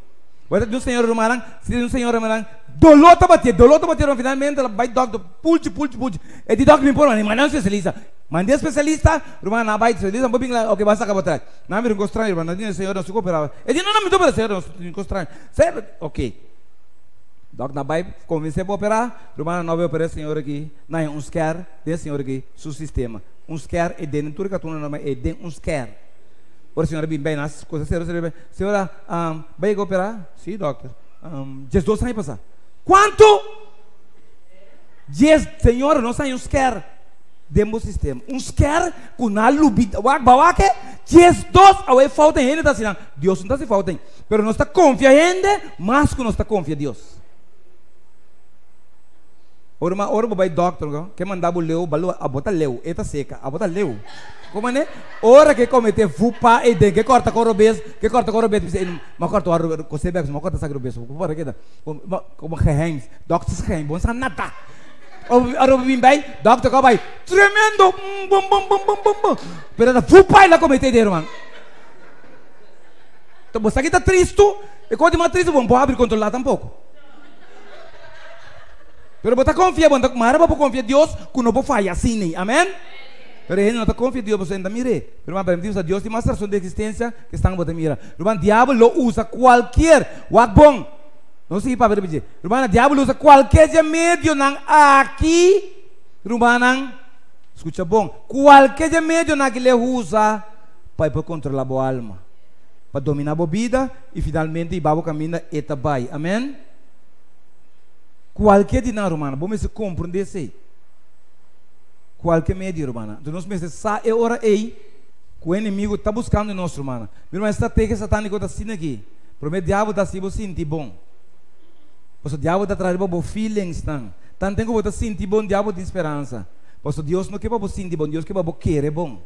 Speaker 1: Vai ter um senhor irmão, se um senhor irmão, dolota bater, finalmente ela vai doctor, pulse. É de doctor me pôr, mas não especialista. Mandei especialista, irmão, não vai especialista, vou bem lá, ok, vai sacar botar. Não me encostar, irmão, não tinha senhor não se cooperava. Ele não me deu senhor não encostar. Certo? Ok. Doc na vai convencer para operar, irmão, não vai operar senhor aqui, não é um scare, tem senhor aqui, seu sistema. Um scare é dentro, tudo que tu não é dentro um scare. Ora senhora bem nas coisas sérias, senhora, vai operar? Sim, doctor. Jesus 2 anos passar. Quanto? 10, senhora, não sai um scare dentro do sistema. Um scare com a lubida, o que? 10, 2, a falta ainda está assim, Deus não está se falta, pero não está confiando, mas que não está confiando Deus. Ora vai doctor, que mandava o leu, a bota leu, eta seca, a bota leu. Como é? Ora que cometer fupa e de que corta corobes, mas corta o cosebes, mas corta sagrobes, por que dá? Como rehems, doctor rehems, bom san nada. Ora bem bem, doctor que vai tremendo, bum. Pero da fupa ela cometer irmão. Então você aqui tá triste, e quando mais triste, bom, pode abrir controlar tampouco. Pero você confia, bom, mas para confiar Deus, que não pode falhar assim, amém? Pero ele não está confiando Deus, você ainda mire. Irmão, permitimos a Deus de uma razão de existência que estão botando mira. Irmão, diabo lo usa qualquer, bom. Não sei para ver, irmão, diabo usa qualquer meio não aqui, irmão, escuta bom, qualquer meio não que ele usa para controlar a boa alma, para dominar a vida e finalmente o babo caminha e tabai, amém? Qualquer dinheiro, irmão, vamos se compreender isso. Qualquer meio, irmão. Então nós pensamos, sa é hora aí, que o inimigo está buscando nós, irmão. Meu irmão, essa técnica satânica está assim aqui. Para o diabo está se sentir bom. Porque o diabo está trazendo bom feelings, não. Tanto tem que você sentir bom, o diabo tem esperança. Porque Deus não quer para você sentir bom, Deus quer para você querer bom.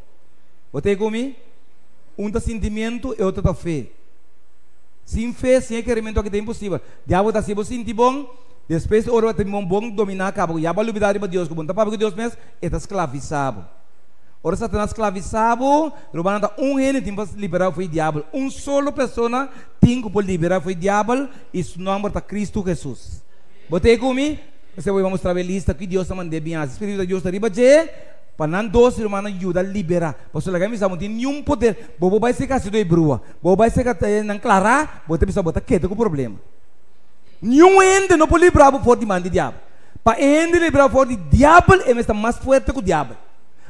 Speaker 1: Você comigo? Um está sentimento e outro está fé. Sem fé, sem querimento, aqui é impossível. O diabo está se sentir bom. Depois, ora, tem um bom dominar a cabo. E a validade para Deus, que bom, tá para Deus mesmo, está escravizado. Ora, Satanás escravizado, Romano um reino tem para liberar foi o diabo. Um solo pessoa tem que liberar foi o diabo, e o nome está Cristo Jesus. Botei comigo? Você vai mostrar a lista que Deus está mandando bem. O Espírito de Deus está riba de, para não doce, Romano, ajuda a liberar. Porque se você não tem nenhum poder, você vai ser castigo de brua, você vai ser não clara, você precisa botar quieto com o problema. Nenhum ente não pode livrar fora de mão do diabo. Para ente livrar fora do diabo, ele está mais forte que o diabo.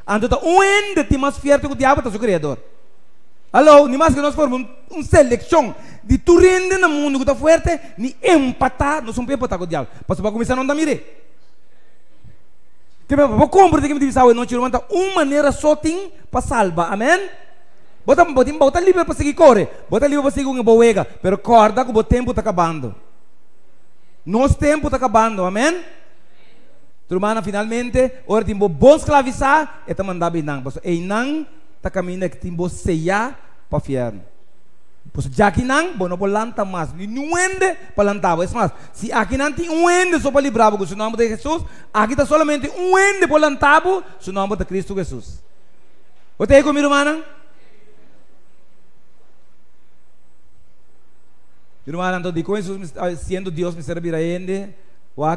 Speaker 1: Então, um ente tem mais forte que o diabo, é o seu criador. Alô, nem mais que nós formamos uma seleção de tudo ente no mundo que está forte, nem empatar, nós somos empatar com o diabo. Para começar a não dar mire. Que para compreender que me diz, não tira uma maneira só tem para salvar, amém? Bota livre para seguir corre, bota livre para seguir uma boega, mas corda que o tempo está acabando. Nosso tempo está acabando, amém? Turmana, finalmente, ora tem bom escravizar, e está mandando bem não. E não está caminhando que tem bom ceia para o inferno. Pois já que não, bom não pode lançar mais. Não ende para lançar. É mais, se aqui não tem ende só para livrar com o nome de Jesus, aqui está somente ende para lançar com o nome de Cristo Jesus. Você é comigo, irmã? Irmã, então, de Jesus, sendo Deus, me serve a gente,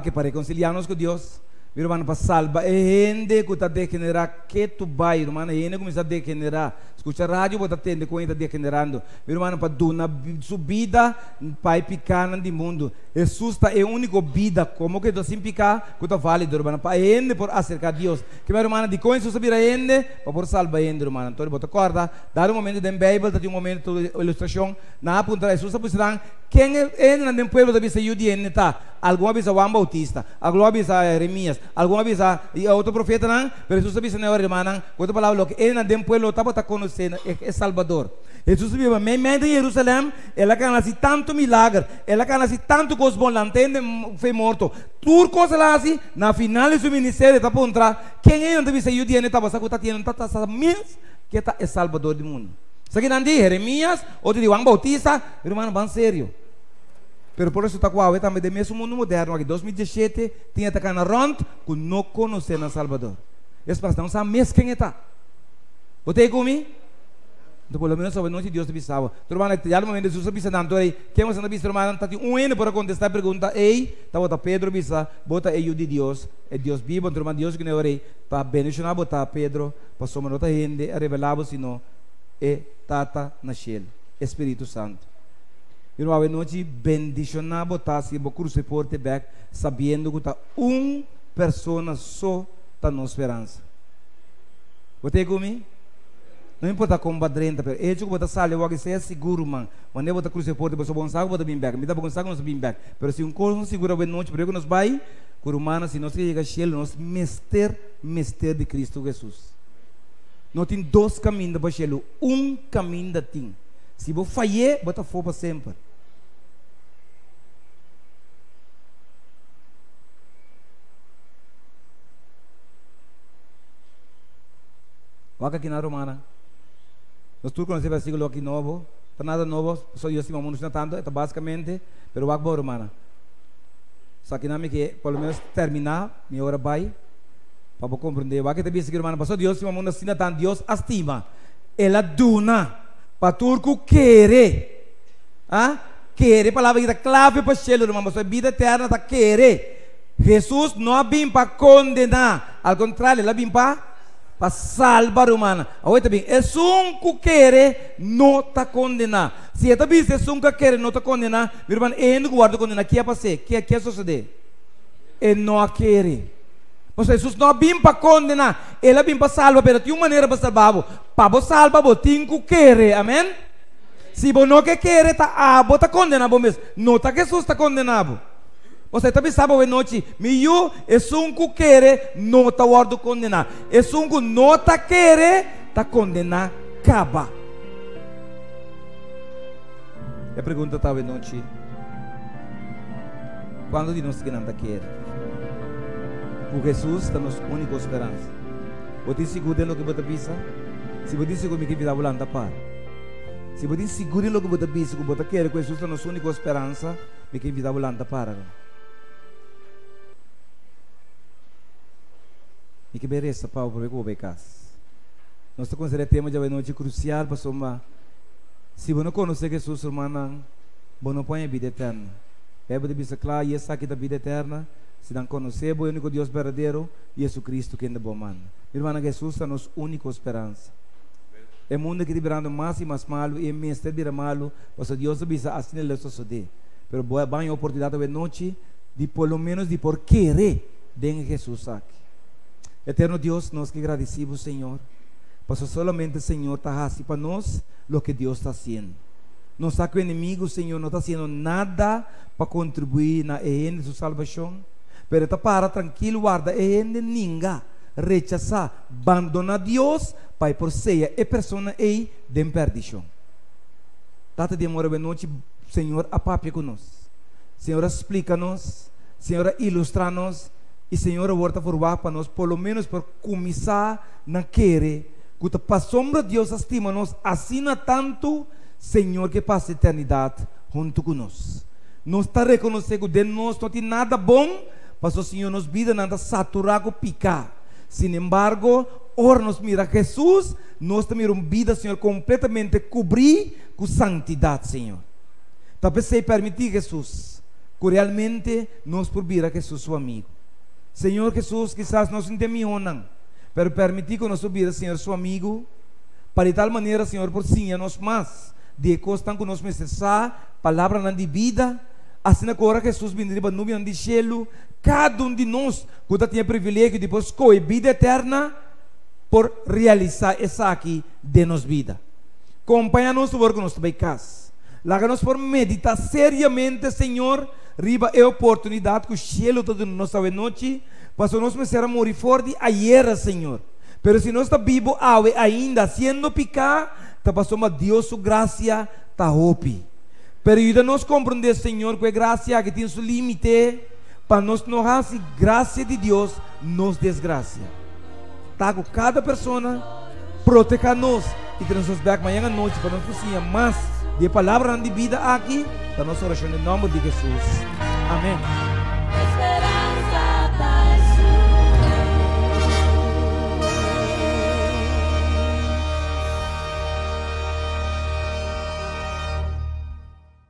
Speaker 1: que para reconciliar-nos com Deus, meu irmão, para salvar a gente que está degenerando, que tu vai, irmão, a gente começa a degenerar. Escuta a rádio, você atende com ele está degenerando. Meu irmão, para dar uma subida, para picar no mundo. Jesus está é a única vida, como que assim picar, que está válido, irmão, para a gente por acercar a Deus. Que meu irmão, de coisa subir a gente, para por salvar a gente, irmão. Então, você acorda, dá um momento da Bíblia, dá um momento de ilustração, na aponta a Jesus, para quem é no povo da bisa Judienne está? Alguma vez a Juan Bautista, alguma vez a Jeremias, Alguma vez, e outro profeta não, mas Jesus sabia na hora de manhã, outra palavra que ele não tem pueblo, estava conhecendo é Salvador. Jesus vive em Jerusalém, ela can assim tanto milagre, ela can assim tanto coisa bom, lá entende, foi morto. Tudo coisa lá assim, na final do seu ministério, está para entrar, quem é que disse judia, estava só que está tendo tanta menos que está é Salvador do mundo. Isso aqui não diz Jeremias, outro diz Juan Bautista, irmão, bem sério. Pero por isso está com a também do mesmo mundo moderno, aqui 2017, tinha que na rond, que não conhece na Salvador. Esse pastor não sabe mesmo quem está. Você é comigo? Então, pelo menos, sobre noite, Deus te avisava. Turma, já no momento, Jesus avisa tanto aí. Quem você não avisa, turma, está um ano para contestar a pergunta. Ei, está bota Pedro avisa, bota eu de Deus. É Deus vivo, turma, Deus que não orei. Para bendicionar, bota Pedro, para somar outra gente, a revelar, senão, é Tata Nashel, Espírito Santo. Irmão, a noite, bendicionar, bota, se você cruz porte back, sabendo que está pessoa só, está na esperança. Você comigo? Não importa como badrenta, pero ele que bota sale, o que seja seguro, man. Quando bota cruz porte, você bom saco, bota bem back. Me dá bom saco, nós bem back. Pero se coisa segura bem noite, porque nós vai, curumana, se nós chega chelo, nós mister de Cristo Jesus. Não tem dois caminhos para chelo, caminho da tem. Se você falhar, bota fogo sempre. Waka aqui na Romana. Nós tudo conhecemos o versículo aqui novo. Está nada novo, só eu estou não tanto, é basicamente, pero waka boa Romana. Só que não me que, pelo menos, terminar, minha hora vai, para compreender. Waka te disse que Romana, passou Deus estima mundo assim tanto, Deus estima. Ela duna, para turco querer. Querer, palavra que clave para o Romana, mas a vida eterna está querer. Jesus não vem para condenar, ao contrário, ele vem para salvar humana. Agora também, é que quer não está condenar. Se é também que quer não está condenar, meu irmão, é não guarda condenar. Que é para ser? Que é suceder? É não quer. Mas Jesus não vem para condenar, ele vem para salvar. Mas tem uma maneira para salvar. Para salvar, você tem que querer. Amém? Se você não quer, você está condenado mesmo. Não está que Jesus está condenado. Você também sabe hoje noite, meu é que quer não está guarda condenar. É que não está quer está condenar acaba. A pergunta está hoje noite. Quando de nós que não está quer? Porque Jesus está nossa única esperança. Você seguro no que você pensa? Se você seguro que vida volanta para. Se você seguro no que você pensa, que você quer, que Jesus está nossa única esperança, que vida volanta para. E que beleza, Paulo, por que becas. Nós estamos considerando tema de noite crucial para somar. Se você não conhece Jesus, irmão, você não põe a vida eterna. É para dizer claro, e essa aqui da vida eterna, se não conhecer o único Deus verdadeiro, Jesus Cristo que é bom mano. Irmão, Jesus é a nossa única esperança. É o mundo que está virando mais e mais malo, e mesmo está virando malo, mas Deus avisa assim ele só de. Pero boa bem a oportunidade de noite de pelo menos de por querer de Jesus aqui. Eterno Deus, nós que agradecemos, Senhor, porque solamente, Senhor, está assim para nós o que Deus está fazendo. Não sabe que o inimigo, Senhor, não está fazendo nada para contribuir na de sua salvação, mas está para tranquilo, guarda, ninguém rechazar, abandonar Deus, para por ser a pessoa aí de perdição. Tata de amor a noite, Senhor, apapia conosco. Senhor, explica-nos, Senhor, ilustra-nos. E Senhor, volta por para nós, pelo menos para começar a querer, que para a sombra de Deus estima-nos, assina tanto, Senhor, que passa a eternidade junto conosco. Nós está reconhecendo que de nós não tem nada bom, mas o Senhor nos vida nada saturado, picar. Sin embargo, ora nos mira Jesus, nós temos uma vida, Senhor, completamente cobrir com santidade, Senhor. Talvez se permitir Jesus, que realmente nós por vir a Jesus, seu amigo. Senhor Jesus, quizás nós não entendemos, mas permitir que nós vida, Senhor, seu amigo, para de tal maneira, Senhor, por sim, a nós mais, de coisas que nós precisamos, palavra na de vida, assim agora Jesus vindo para nuvem de cielo, cada de nós, que tem o privilégio de escolher vida eterna, por realizar essa aqui de nossa vida. Acompanha-nos, por que nós também casa. Laga-nos por meditar seriamente, Senhor, riba é a oportunidade que o cielo toda nossa noite Pastor, nós começamos a morir forte ayer, Senhor. Pero se nós está vivo ainda, sendo picar, tá passou uma Deus sua graça, tá hope. Pero ajuda-nos a compreender, Senhor, que a graça que tem seu limite, para nós não fazer graça de Deus, nos desgraça. Tá com cada pessoa, proteja-nos e traz-nos back amanhã à noite, para nós conseguir mais de palavra de vida aqui, para nossa oração em nome de Jesus. Amém.